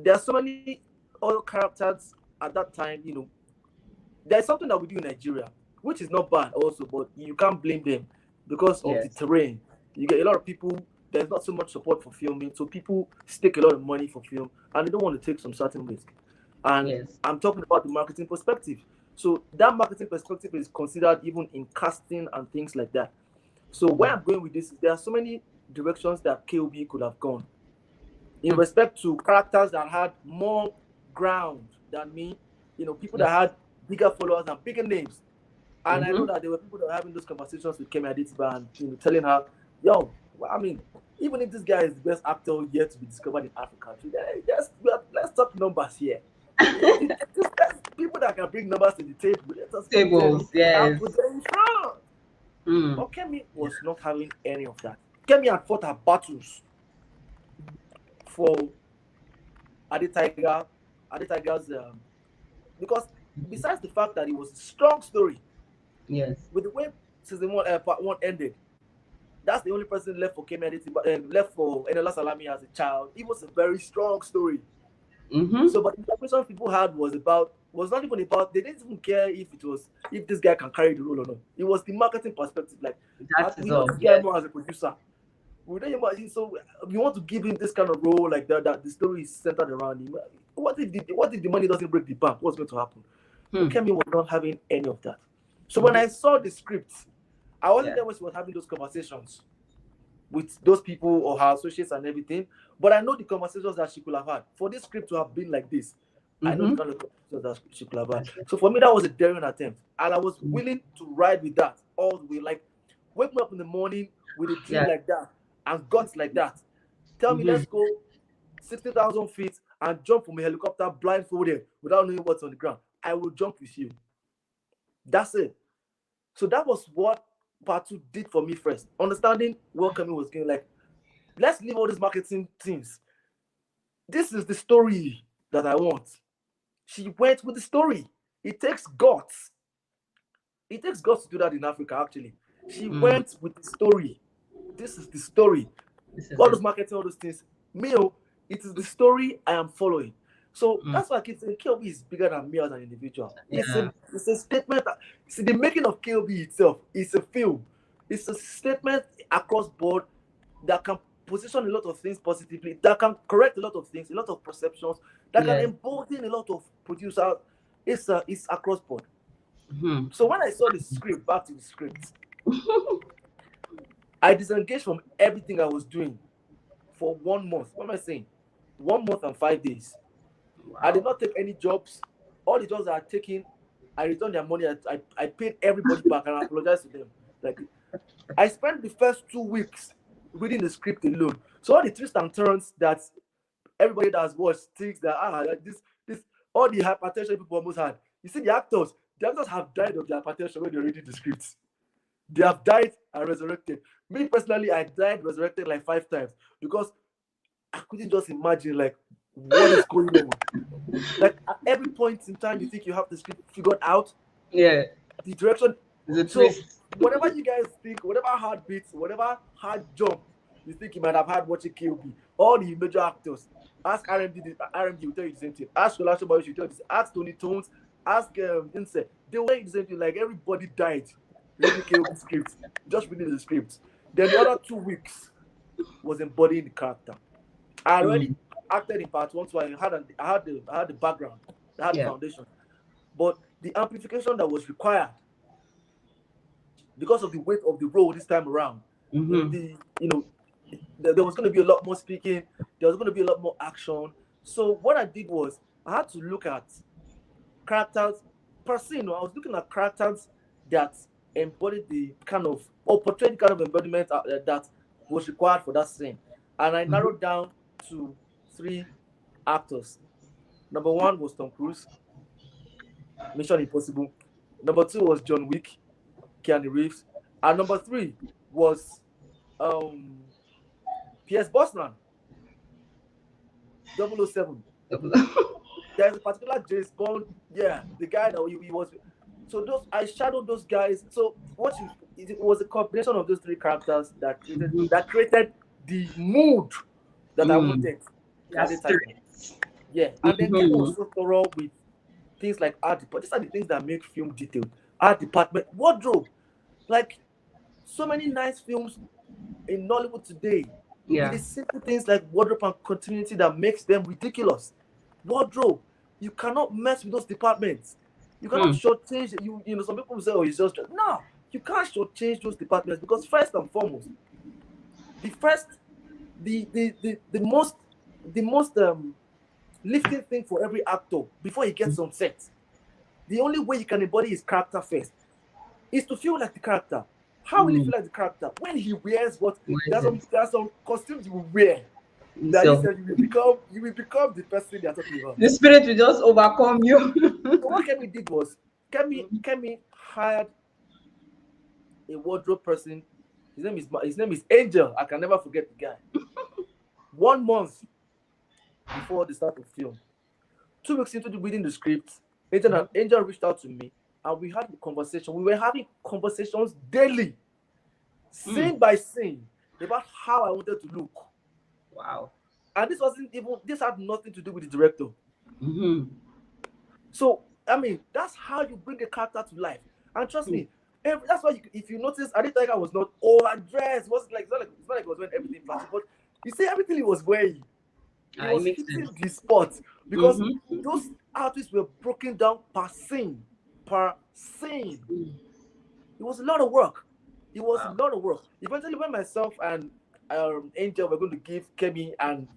There are so many other characters at that time. There's something that we do in Nigeria, which is not bad also, but you can't blame them because of the Yes. terrain. You get a lot of people. There's not so much support for filming, so people stake a lot of money for film, and they don't want to take some certain risk. And Yes. I'm talking about the marketing perspective. So that marketing perspective is considered even in casting and things like that. So where Mm. I'm going with this is there are so many directions that KOB could have gone in Mm. respect to characters that had more ground than me, people that Yes. had bigger followers and bigger names. And I know Mm-hmm. that there were people that were having those conversations with Kemi Adetiba and telling her, yo, well, I mean, even if this guy is the best actor yet to be discovered in Africa, let's talk numbers here. People that can bring numbers to the table, let us put them Tables. and put Yes. them in front. Mm. But Kemi was not having any of that. Kemi had fought her battles for Adi Tiger, Adi Tiger's, because besides the fact that it was a strong story, Yes. with the way season one, part one ended, that's the only person left for Kemi Adetiba, left for Enola Salami as a child. It was a very strong story. Mm-hmm. So, but the question people had was not even about. They didn't even care if this guy can carry the role or not. It was the marketing perspective. Like, That we is know all. this guy Yes. more as a producer. We know him so we want to give him this kind of role like that. That the story is centered around him. What if the money doesn't break the bank? What's going to happen? But Hmm. Kemi was not having any of that. So when Mm-hmm. I saw the script, I wasn't Yeah. there when she was having those conversations with those people or her associates and everything. But I know the conversations that she could have had. For this script to have been like this, I know the Mm-hmm. kind of conversations that she could have had. So for me, that was a daring attempt. And I was willing to ride with that all the way. Like, wake me up in the morning with a dream Yeah. like that and guts like that. Tell me, Mm-hmm. let's go 60,000 feet and jump from a helicopter blindfolded without knowing what's on the ground. I will jump with you. That's it. So that was what part two did for me first. Understanding what Kami was getting like, let's leave all these marketing things. This is the story that I want. She went with the story. It takes guts. It takes guts to do that in Africa, actually. She Mm. went with the story. this is the story. This is All it. those marketing, all those things. Me, oh, it is the story I am following. So Mm. that's why I keep saying KLB is bigger than me as an individual. Yeah. It's a statement. See, the making of KLB itself is a film. It's a statement across board that can position a lot of things positively, that can correct a lot of things, a lot of perceptions, that can Yes. embolden a lot of producers. It's across board. Mhm. So when I saw the script, back to the script, I disengaged from everything I was doing for 1 month. What am I saying? 1 month and 5 days. I did Wow. not take any jobs. All the jobs I had taken, I returned their money. I paid everybody back and I apologized to them. Like, I spent the first 2 weeks reading the script alone. So all the twists and turns that everybody that has watched thinks that this all the hypertension people almost had. You see, the actors have died of the hypertension when they're reading the scripts. They have died and resurrected. Me personally, I died, resurrected like 5 times because I couldn't just imagine like what is going on. Like at every point in time, you think you have the script figured out, Yeah. the direction. The So twist. whatever you guys think, whatever hard beats, whatever hard jump you think you might have had watching KOB, all the major actors, ask RMD, RMD will tell you the same thing. Ask Shola Shoba, will tell you the same. Ask Tony Tones, ask Inse, they will tell you the same thing. Like everybody died reading KOB script, just reading the script. Then the other 2 weeks was embodying the character. I already Mm. acted in part one, so I had the background, I had the Yeah. foundation. But the amplification that was required because of the weight of the role this time around, Mm-hmm. there was going to be a lot more speaking, there was going to be a lot more action. So what I did was I had to look at characters per se. I was looking at characters that embodied the kind of or portrayed the kind of embodiment that was required for that scene, and I Mm-hmm. narrowed down to 3 actors. Number one was Tom Cruise, Mission Impossible. Number two was John Wick, Keanu Reeves, and number three was um Pierce Brosnan, 007. There's a particular James Bond, yeah, the guy that he was. So those I shadowed those guys. So it was a combination of those 3 characters Mm-hmm. that created the mood that I Mm. wanted at the That's time. spirit. Yeah, and then Ken Mm-hmm. was so thorough with things like art department. These are the things that make film detailed. Art department, wardrobe, like so many nice films in Nollywood today. It Yeah. is simple things like wardrobe and continuity that makes them ridiculous. Wardrobe, you cannot mess with those departments. You cannot Hmm. shortchange. Some people say, "Oh, it's just no." You can't shortchange those departments because first and foremost, the first, the most lifting thing for every actor before he gets on set, the only way you can embody his character first is to feel like the character. How will he Mm. feel like the character when he wears what? What is There's it? some costumes you will wear that So you will become the person they are talking about. the spirit will just overcome you. So what Kemi did was Kemi hired a wardrobe person. His name is Angel. I can never forget the guy. 1 month before the start of film, 2 weeks into reading the script, Angel reached out to me and we had the conversation. We were having conversations daily, Mm. scene by scene, about how I wanted to look. Wow. And this had nothing to do with the director. Mm-hmm. So I mean, that's how you bring a character to life. And trust Mm. me, that's why if you notice, Aditya was not overdressed. Was like it's not like he was wearing everything flashy, but you see everything he was wearing, he It was makes hitting sense. the spot because Mm-hmm. those outfits were broken down per scene, per scene. Mm. It was a lot of work. It was a Wow. lot of work. Eventually, when myself and Angel were going to give Kemi and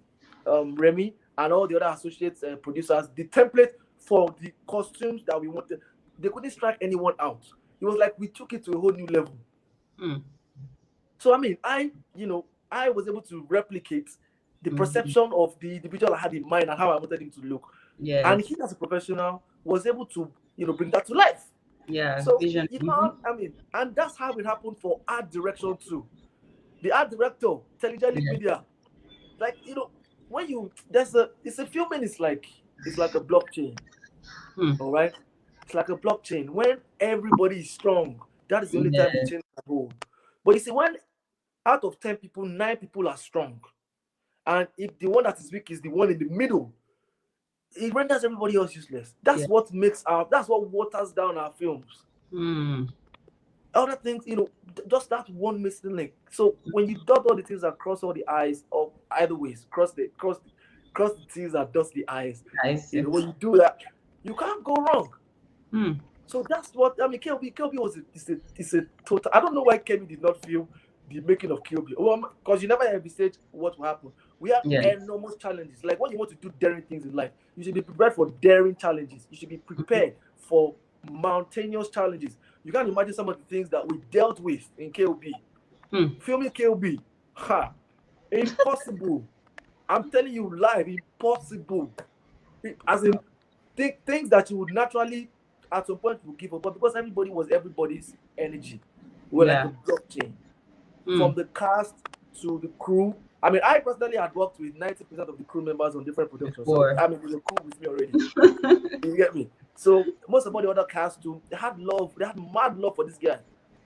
Remy and all the other associates and producers the template for the costumes that we wanted, they couldn't strike anyone out. It was like we took it to a whole new level. Mm. So I mean, I was able to replicate the Mm-hmm. perception of the individual I had in mind and how I wanted him to look. And Yes. he, as a professional, was able to bring that to life. Yeah. So Vision. you Mm-hmm. can't, I mean, and that's how it happened for art direction too. The art director, Telegenic Yeah. Media, like when it's a filming it's like a blockchain, Hmm. all right? It's like a blockchain. When everybody is strong, that is the only time the Yeah. chain can hold. But you see, when out of 10 people, 9 people are strong. And if the one that is weak is the one in the middle, it renders everybody else useless. Yeah. That's what waters down our films. Mm. Other things, just that one missing link. So when you dot all the things and cross all the I's, or either ways, cross the T's and dot the I's. I see. When you do that, you can't go wrong. Mm. So that's what I mean. KLB was it's a total. I don't know why Kemi did not feel the making of KLB. Because you never envisage what will happen. We have Yeah. enormous challenges. Like when you want to do daring things in life, you should be prepared for daring challenges. You should be prepared for mountainous challenges. You can't imagine some of the things that we dealt with in KLB. Filming KLB, impossible. I'm telling you, live, impossible. As in, things that you would naturally at some point will give up, but because everybody was everybody's energy, we're like a blockchain. From the cast to the crew. I mean, I personally had worked with 90% of the crew members on different productions. So, I mean, they were cool with me already. You get me? So most of all the other cast too, they had mad love for this guy.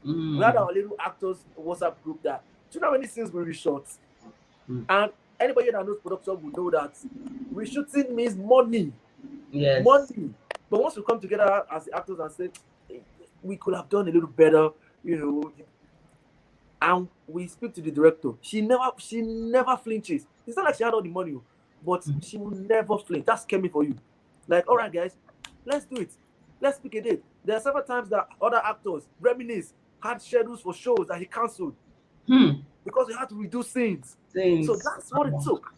We had our little actors WhatsApp group that, do you know how many scenes we reshot? And anybody that knows production will know that reshooting means money. Yes. Money. But once we come together as the actors and say, we could have done a little better, and we speak to the director, she never flinches. It's not like she had all the money, but she will never flinch. That's Kemi for you. Like, all right, guys, let's do it. Let's pick a date. There are several times that other actors, Reminisce, had schedules for shows that he cancelled because he had to reduce scenes. So that's what it took.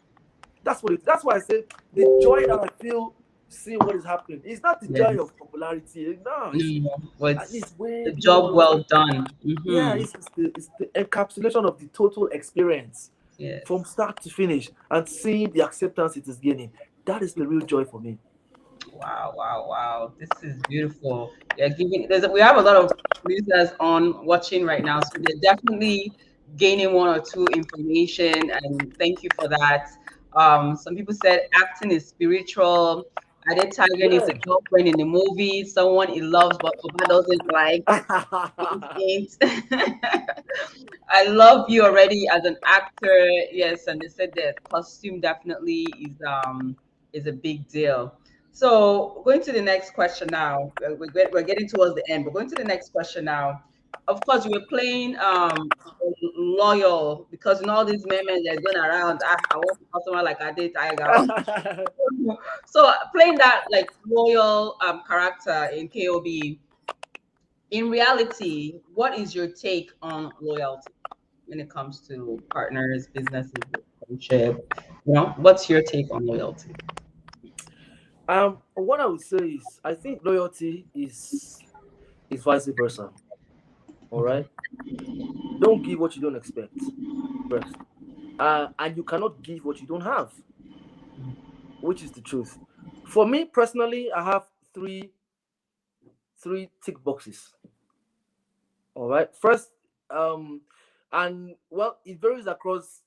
That's why I say the joy that I feel seeing what is happening. It's not the joy of popularity. No, it's the job well done. Yeah, it's the encapsulation of the total experience from start to finish, and seeing the acceptance it is gaining. That is the real joy for me. Wow. This is beautiful. We have a lot of users on watching right now, so they're definitely gaining one or two information, and thank you for that. Some people said acting is spiritual. Ade Tiger needs a girlfriend in the movie, someone he loves but Oba doesn't like. I love you already as an actor. Yes, and they said that costume definitely is a big deal. So going to the next question now. We're getting towards the end, but going to the next question now. Of course, you were playing loyal, because in all these memes that are going around, I want someone like Ade Tiger. So playing that like loyal character in KOB, in reality, what is your take on loyalty when it comes to partners, businesses, friendship? What's your take on loyalty? What I would say is, I think loyalty is vice versa. All right, don't give what you don't expect first, and you cannot give what you don't have, which is the truth. For me personally, I have three tick boxes. All right, first, and well, it varies across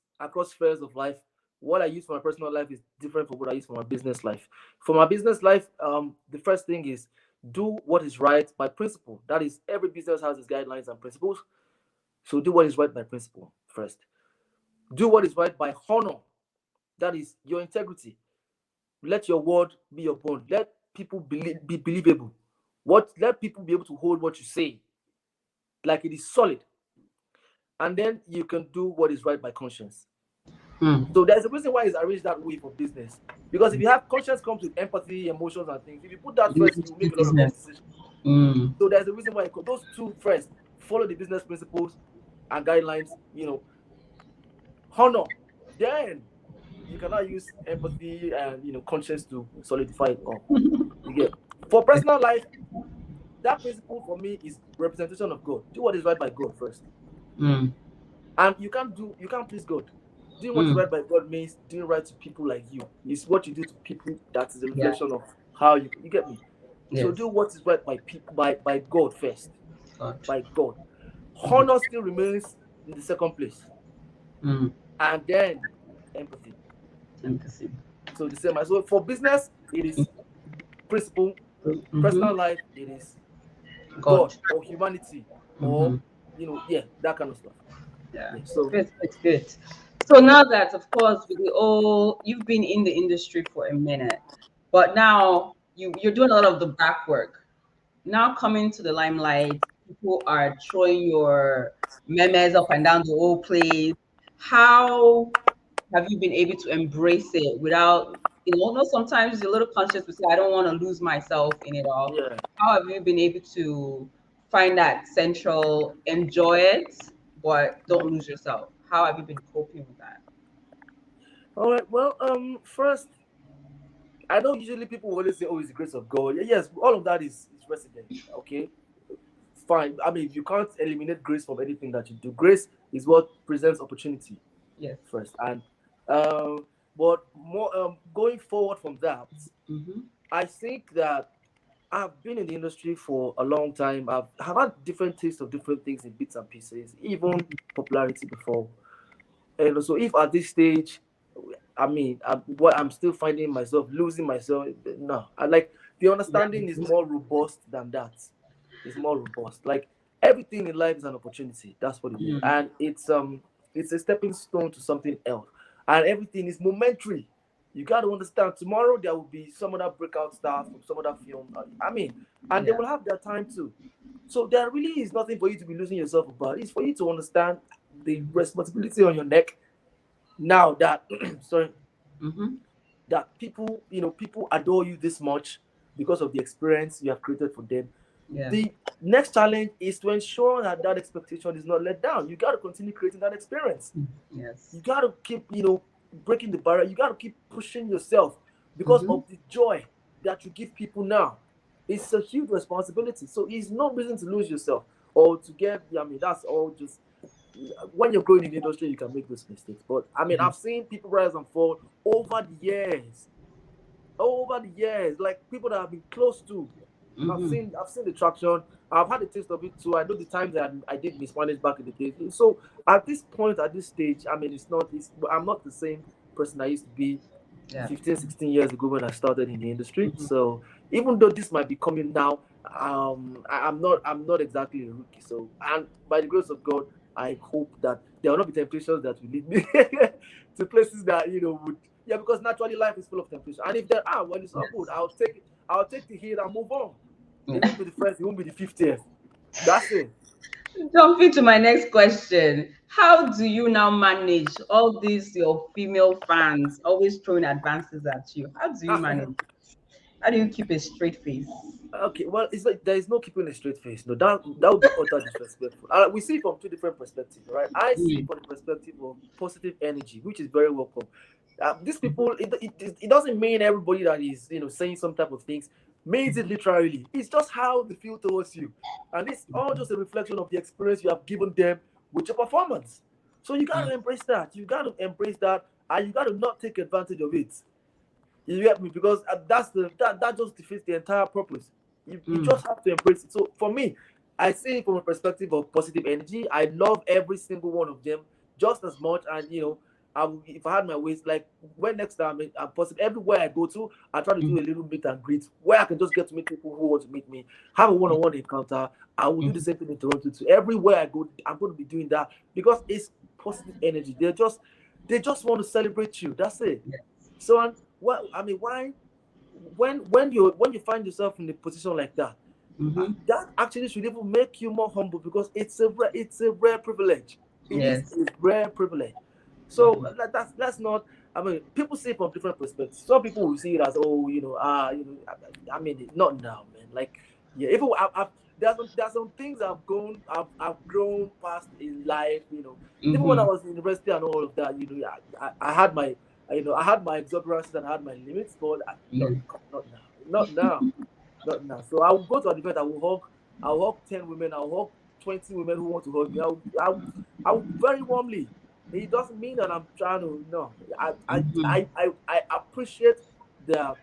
spheres of life. What I use for my personal life is different from what I use for my business life. For my business life, the first thing is do what is right by principle. That is, every business has its guidelines and principles. So do what is right by principle first. Do what is right by honor. That is your integrity. Let your word be your bond. Let people be believable. Let people be able to hold what you say like it is solid. And then you can do what is right by conscience. So there's a reason why it's arranged that way for business. Because if you have conscience comes with empathy, emotions, and things. If you put that first, you make a lot of wrong decisions. So there's a reason why those two first follow the business principles and guidelines. Honor. Then you cannot use empathy and conscience to solidify it all. You get. For personal life, that principle for me is representation of God. Do what is right by God first. And you can't please God. Doing what is right by God means doing right to people like you. It's what you do to people that is a reflection of how you get me. Yes. So do what is right by people, by God first. By God. Honor still remains in the second place. And then empathy. So the same. So for business, it is principle. Personal life, it is God or humanity, or that kind of stuff. Yeah, Yeah. it's So good. It's good. So now that, of course, with the all, you've been in the industry for a minute, but now you're doing a lot of the back work. Now coming to the limelight, people are throwing your memes up and down the whole place. How have you been able to embrace it without, not sometimes you're a little conscious to say, I don't want to lose myself in it all. yeah. How have you been able to find that central, enjoy it, but don't lose yourself? How have you been coping with that? All right. Well, first, I know usually people always say, "Oh, it's the grace of God." Yes, all of that is resident. Okay, fine. I mean, you can't eliminate grace from anything that you do. Grace is what presents opportunity Yes. first, and um, but more going forward from that, Mm-hmm. I think that I've been in the industry for a long time. Have had different tastes of different things in bits and pieces, even popularity before. And so, if at this stage, I mean, I'm still finding myself losing myself. No, I like the Yeah. understanding is more robust than that. It's more robust. Like everything in life is an opportunity. That's what it is, Mm. and it's a stepping stone to something else. And everything is momentary. You got to understand. Tomorrow there will be some other breakout stars from some other film. I mean, and they Yeah. will have their time too. So there really is nothing for you to be losing yourself about. It's for you to understand the responsibility on your neck now that sorry, Mm-hmm. that people adore you this much because of the experience you have created for them. Yeah. The next challenge is to ensure that that expectation is not let down. You got to continue creating that experience. Yes. You got to keep breaking the barrier. You got to keep pushing yourself because Mm-hmm. of the joy that you give people now. It's a huge responsibility, so it's no reason to lose yourself or to get, I mean, that's all just when you're growing in the industry, you can make those mistakes. But I mean, Yeah. I've seen people rise and fall over the years, like people that I've been close to. Mm-hmm. I've seen the traction. I've had a taste of it too. I know the times that I did mismanage back in the days. So at this point, at this stage, I mean, I'm not the same person I used to be Yeah. 15, 16 years ago when I started in the industry. Mm-hmm. So even though this might be coming now, I'm not exactly a rookie. So, and by the grace of God, I hope that there will not be temptations that will lead me to places that would, yeah, because naturally life is full of temptation. And if there are, well, it's all good. Yes. I'll take the hit and move on. It Yeah. won't be the first, it won't be the 50th. That's it. Jumping to my next question. How do you now manage all these your female fans always throwing advances at you? How do you Ah, manage? How do you keep a straight face? okay, well, it's like there is no keeping a straight face. No, that would be utter disrespectful. We see it from two different perspectives, right? I see it Mm. from the perspective of positive energy, which is very welcome. These people, it doesn't mean everybody that is saying some type of things means it literally. It's just how they feel towards you, and it's all just a reflection of the experience you have given them with your performance. So you got to embrace that. You got to embrace that, and you got to not take advantage of it. You get me? Because that just defeats the entire purpose. You Mm. just have to embrace it. So for me, I see it from a perspective of positive energy. I love every single one of them just as much. And if I had my ways, like when next time I'm positive, everywhere I go to, I try to do Mm. a little meet and greet where I can just get to meet people who want to meet me, have a Yeah. one-on-one encounter. I will do the Mhm. same thing in Toronto too. Everywhere I go, I'm going to be doing that because it's positive energy. They just want to celebrate you. That's it. Yeah. So, and what I mean, why when you find yourself in a position like that, Mhm. that actually should even make you more humble because it's a rare privilege. It is Yes. a rare privilege. So Mhm. that's not. I mean, people see it from different perspectives. Some people will see it as, oh, I mean, not now, man. Like, yeah, even there's some things I've grown past in life. Even when I Mhm. was in university and all of that, I had my I had my exuberances and I had my limits, but Yeah. not now, not now, not now. So I will go to an event. I will hug 10 women. I'll hug 20 women who want to hug me. I will very warmly. It doesn't mean that I'm trying to. No, I I Mhm. I I, I appreciate the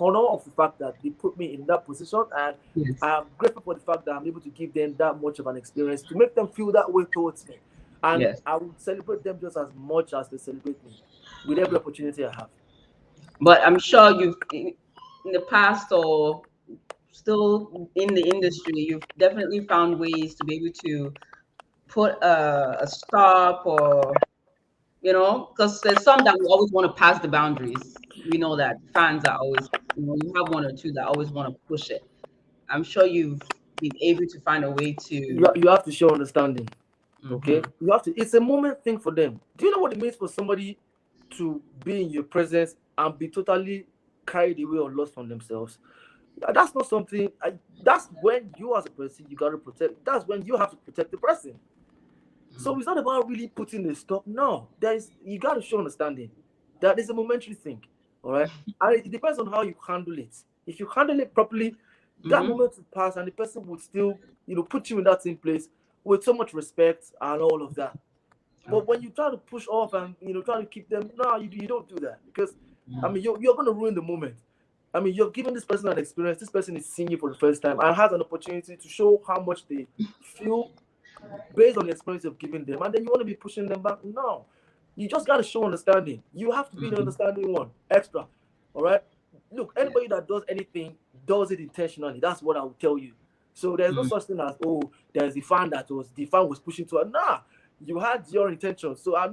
honor of the fact that they put me in that position, and Yes. I'm grateful for the fact that I'm able to give them that much of an experience to make them feel that way towards me, and Yes. I will celebrate them just as much as they celebrate me with every opportunity I have. But I'm sure you've in the past or still in the industry, you've definitely found ways to be able to put a stop, or because there's some that will always want to pass the boundaries. We know that fans are always, you have one or two that always want to push it. I'm sure you've been able to find a way to. You have to show understanding. Okay, Mhm. you have to. It's a moment thing for them. Do you know what it means for somebody to be in your presence and be totally carried away or lost from themselves? That's not something. That's when you, as a person, you gotta protect. That's when you have to protect the person. So it's not about really putting a stop. No, you gotta show understanding. That is a momentary thing. All right, and it depends on how you handle it. If you handle it properly, that Mhm. moment will pass, and the person would still, put you in that same place with so much respect and all of that. But when Okay. you try to push off and try to keep them, no, you don't do that, because I mean you're gonna ruin the moment. I mean, you're giving this person an experience. This person is seeing you for the first time and has an opportunity to show how much they feel based on the experience you've given them, and then you want to be pushing them back. No, you just got to show understanding. You have to be the Mhm. understanding one extra. All right. Look, Yeah. anybody that does anything does it intentionally. That's what I will tell you. So there's no Mm. such thing as, oh, there's the fan was pushing to her. Nah, you had your intention. So I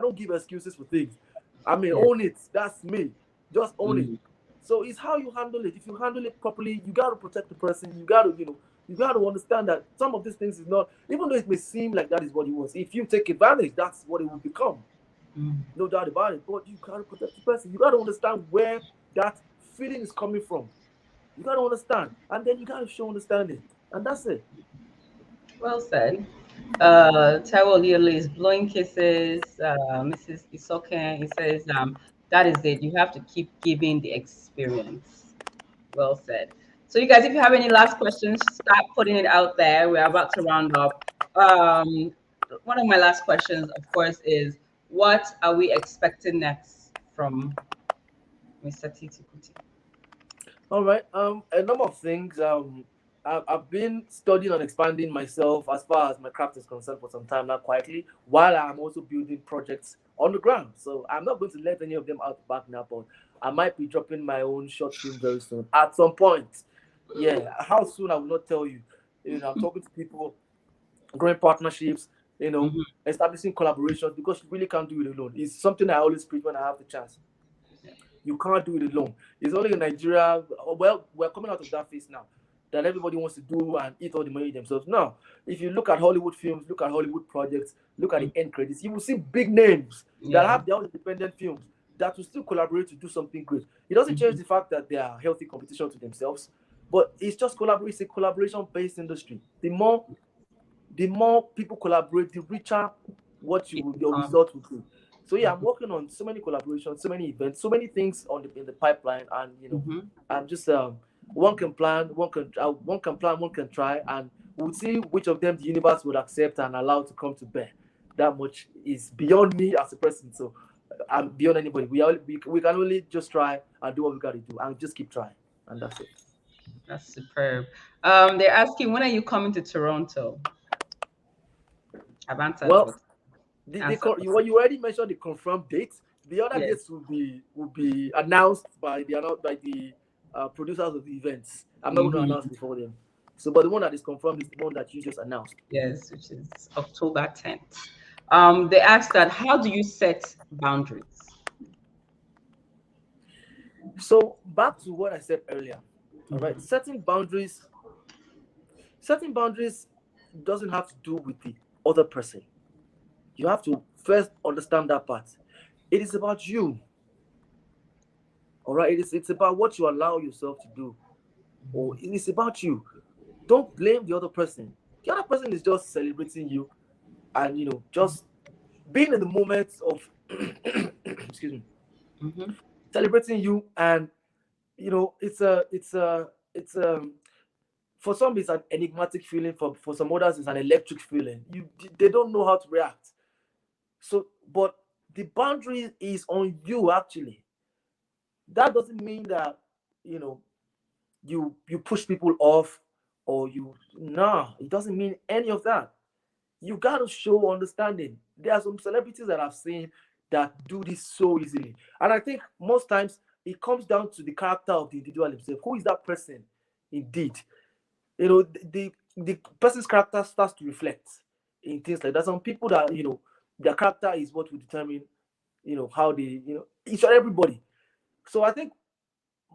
don't give excuses for things. I mean, Yeah. own it. That's me. Just own it. Mm. So it's how you handle it. If you handle it properly, you got to protect the person. You got to, you got to understand that some of these things is not, even though it may seem like that is what it was. If you take advantage, that's what it will become. Mm. No doubt about it. But you got to protect the person. You got to understand where that feeling is coming from. You got to understand. And then you got to show understanding. And that's it. Well said. Taiwo Leole is blowing kisses. Mrs. Isoken, he says, that is it. You have to keep giving the experience. Well said. So, you guys, if you have any last questions, start putting it out there. We're about to round up. One of my last questions, of course, is what are we expecting next from Mr. Titi Kuti? All right. A number of things. I've been studying and expanding myself as far as my craft is concerned for some time now, quietly, while I'm also building projects on the ground. So I'm not going to let any of them out back now, but I might be dropping my own short film very soon at some point. Yeah, how soon I will not tell you. I'm talking to people, growing partnerships, Mhm. establishing collaborations, because you really can't do it alone. It's something I always preach when I have the chance. Yeah. You can't do it alone. It's only in Nigeria. Well, we're coming out of that phase now, that everybody wants to do and eat all the money themselves. Now, if you look at Hollywood films, look at Hollywood projects, look at the Mm. end credits, you will see big names that Yeah. have their own independent films that will still collaborate to do something great. It doesn't change Mhm. the fact that they are healthy competition to themselves, but it's just collaboration. It's a collaboration-based industry. The more people collaborate, the richer It your becomes. result will be. So yeah, I'm Mhm. working on so many collaborations, so many events, so many things in the pipeline, and Mhm. I'm just one can plan, one can try, and we'll see which of them the universe would accept and allow to come to bear. That much is beyond me as a person, so I'm beyond anybody. We can only just try and do what we got to do, and just keep trying, and that's it. That's superb. They're asking, when are you coming to Toronto? I've answered, Well, but answer. you already mentioned the confirmed date. The other Yes. dates will be announced by the producers of the events. I'm not going to Hmm. announce before them. So, but the one that is confirmed is the one that you just announced. Yes, which is October 10th. They asked that, how do you set boundaries? So back to what I said earlier. All right, Mhm. setting boundaries doesn't have to do with the other person. You have to first understand that part. It is about you. All right, it's about what you allow yourself to do, or it is about you. Don't blame the other person. The other person is just celebrating you, and just being in the moment of excuse me, Mhm. celebrating you. And it's for some it's an enigmatic feeling, for some others it's an electric feeling. They don't know how to react. So, but the boundary is on you, actually. That doesn't mean that you know you push people off, or it doesn't mean any of that. You got to show understanding. There are some celebrities that I've seen that do this so easily, and I think most times it comes down to the character of the individual himself. Who is that person? Indeed, the person's character starts to reflect. in things like that. Some people that, their character is what will determine, how they, each and everybody. So I think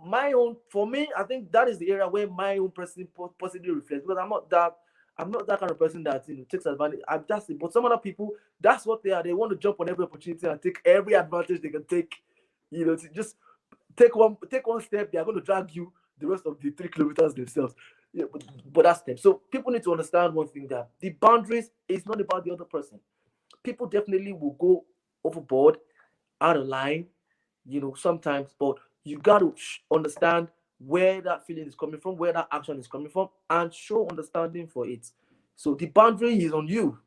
my own, for me, I think that is the area where my own person possibly reflects, because I'm not that kind of person that, takes advantage. I'm just, but some other people, that's what they are. They want to jump on every opportunity and take every advantage they can take. To just take one step, they are going to drag you the rest of the 3 kilometers themselves. Yeah, but that's them. So people need to understand one thing, that the boundaries is not about the other person. People definitely will go overboard, out of line, sometimes, but you got to understand where that feeling is coming from, where that action is coming from, and show understanding for it. So the boundary is on you.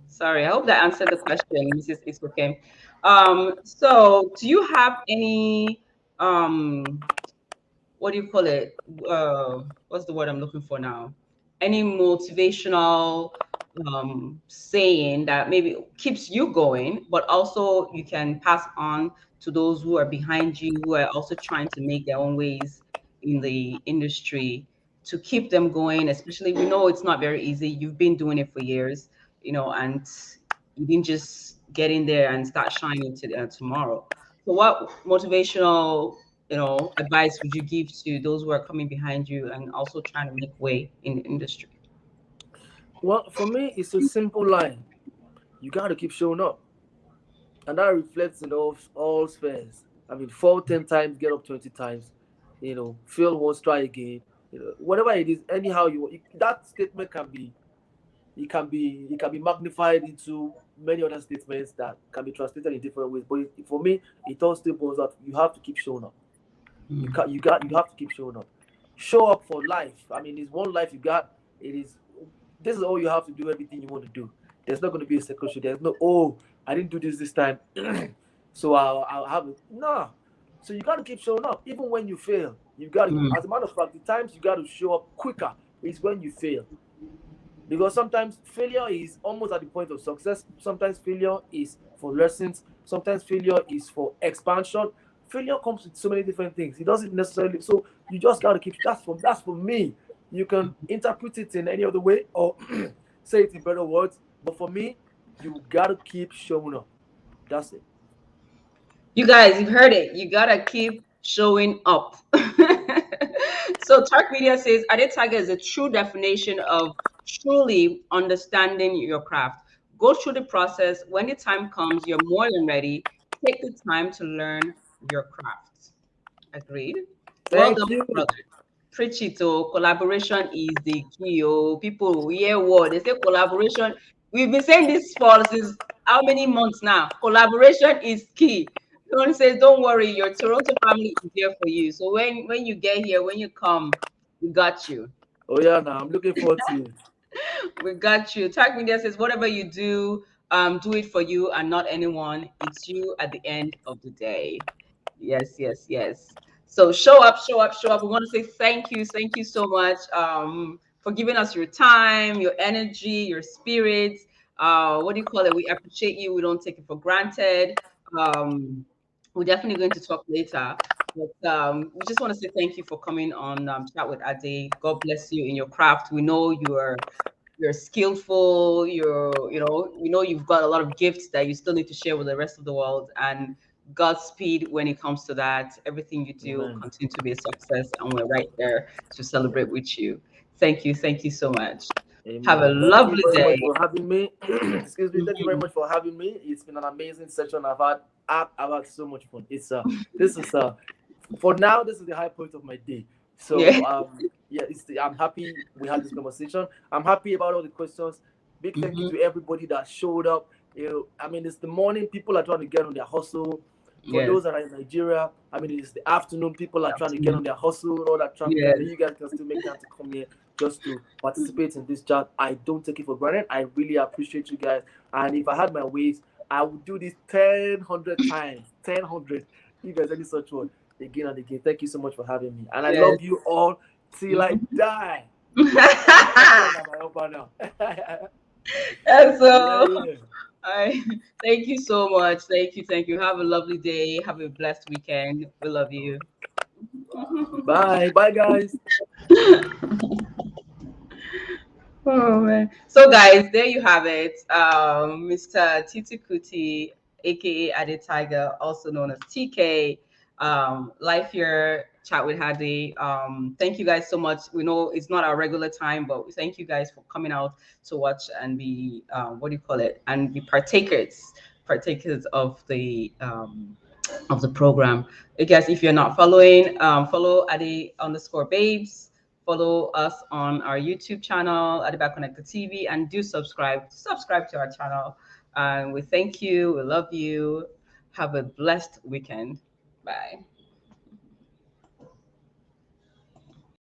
Sorry, I hope that answered the question, Mrs. Isoke. So do you have any what do you call it? What's the word I'm looking for now? Any motivational saying that maybe keeps you going, but also you can pass on to those who are behind you, who are also trying to make their own ways in the industry, to keep them going. Especially, we know it's not very easy. You've been doing it for years, and you didn't just get in there and start shining tomorrow. So, what motivational advice would you give to those who are coming behind you and also trying to make way in the industry? Well, for me, it's a simple line: you got to keep showing up, and that reflects in all spheres. I mean, fall 10 times, get up 20 times. Fail once, try again. Whatever it is, anyhow that statement can be magnified into many other statements that can be translated in different ways. But for me, it all still boils out: you have to keep showing up. Mm. You have to keep showing up. Show up for life. I mean, it's one life you got. It is This is all you have to do. Everything you want to do. There's not going to be a second show. There's no, oh, I didn't do this time, so I'll have it. No. So you got to keep showing up, even when you fail. You got to. Mm. As a matter of fact, the times you got to show up quicker is when you fail, because sometimes failure is almost at the point of success. Sometimes failure is for lessons. Sometimes failure is for expansion. Failure comes with so many different things. It doesn't necessarily. So you just gotta keep. That's for me. You can interpret it in any other way, or say it in better words. But for me, you gotta keep showing up. That's it. You guys, you've heard it. You gotta keep showing up. So Tark Media says Ade Tiger is a true definition of truly understanding your craft. Go through the process. When the time comes, you're more than ready. Take the time to learn your craft. Agreed. Well Thank done, you. brother. Preach it. Oh, collaboration is the key. Oh, people hear what they say. Collaboration. We've been saying this for since how many months now? Collaboration is key. Tony says, "Don't worry, your Toronto family is here for you. So when you get here, when you come, we got you. Oh yeah, now I'm looking forward to it. We got you." Tag Media says, "Whatever you do it for you and not anyone. It's you at the end of the day." Yes, yes, yes. So show up, show up, show up. We want to say thank you so much for giving us your time, your energy, your spirit. What do you call it? We appreciate you. We don't take it for granted. Um, we're definitely going to talk later. But we just want to say thank you for coming on Chat with Ade. God bless you in your craft. We know you're skillful. We know you've got a lot of gifts that you still need to share with the rest of the world. And Godspeed when it comes to that. Everything you do Amen. continue to be a success, and we're right there to celebrate with you. Thank you so much. Have a Amen. Thank you lovely very much day. for having me. Excuse me. Thank you very Mhm. much for having me. It's been an amazing session. I've had so much fun. This is for now. This is the high point of my day. Yeah. So yeah, I'm happy we had this conversation. I'm happy about all the questions. Big thank you Mhm. to everybody that showed up. I mean, it's the morning. People are trying to get on their hustle. For Yes. those that are in Nigeria, I mean, it's the afternoon. People are trying to get on Afternoon. their hustle, all that traffic, and Yes. you guys can still make time to come here just to participate in this chat. I don't take it for granted. I really appreciate you guys. And if I had my ways, I would do this 10, 100 times. 10, 100. You guys, any such one. Again and again. Thank you so much for having me. And I Yes. love you all till I Mhm. die. That's my helper now. And Yeah, so, yeah. I thank you so much. Thank you. Thank you. Have a lovely day. Have a blessed weekend. We love you. Bye. Bye, guys. Oh man. So guys, there you have it. Mr. Titi Kuti, aka Ade Tiger, also known as TK. Live here, chat with Hadi. Thank you guys so much. We know it's not our regular time, but thank you guys for coming out to watch and be what do you call it? And be partakers of the program. I guess if you're not following, follow Adi_babes. Follow us on our YouTube channel, Adiba Connected TV, and do subscribe. Subscribe to our channel. And we thank you. We love you. Have a blessed weekend. Bye.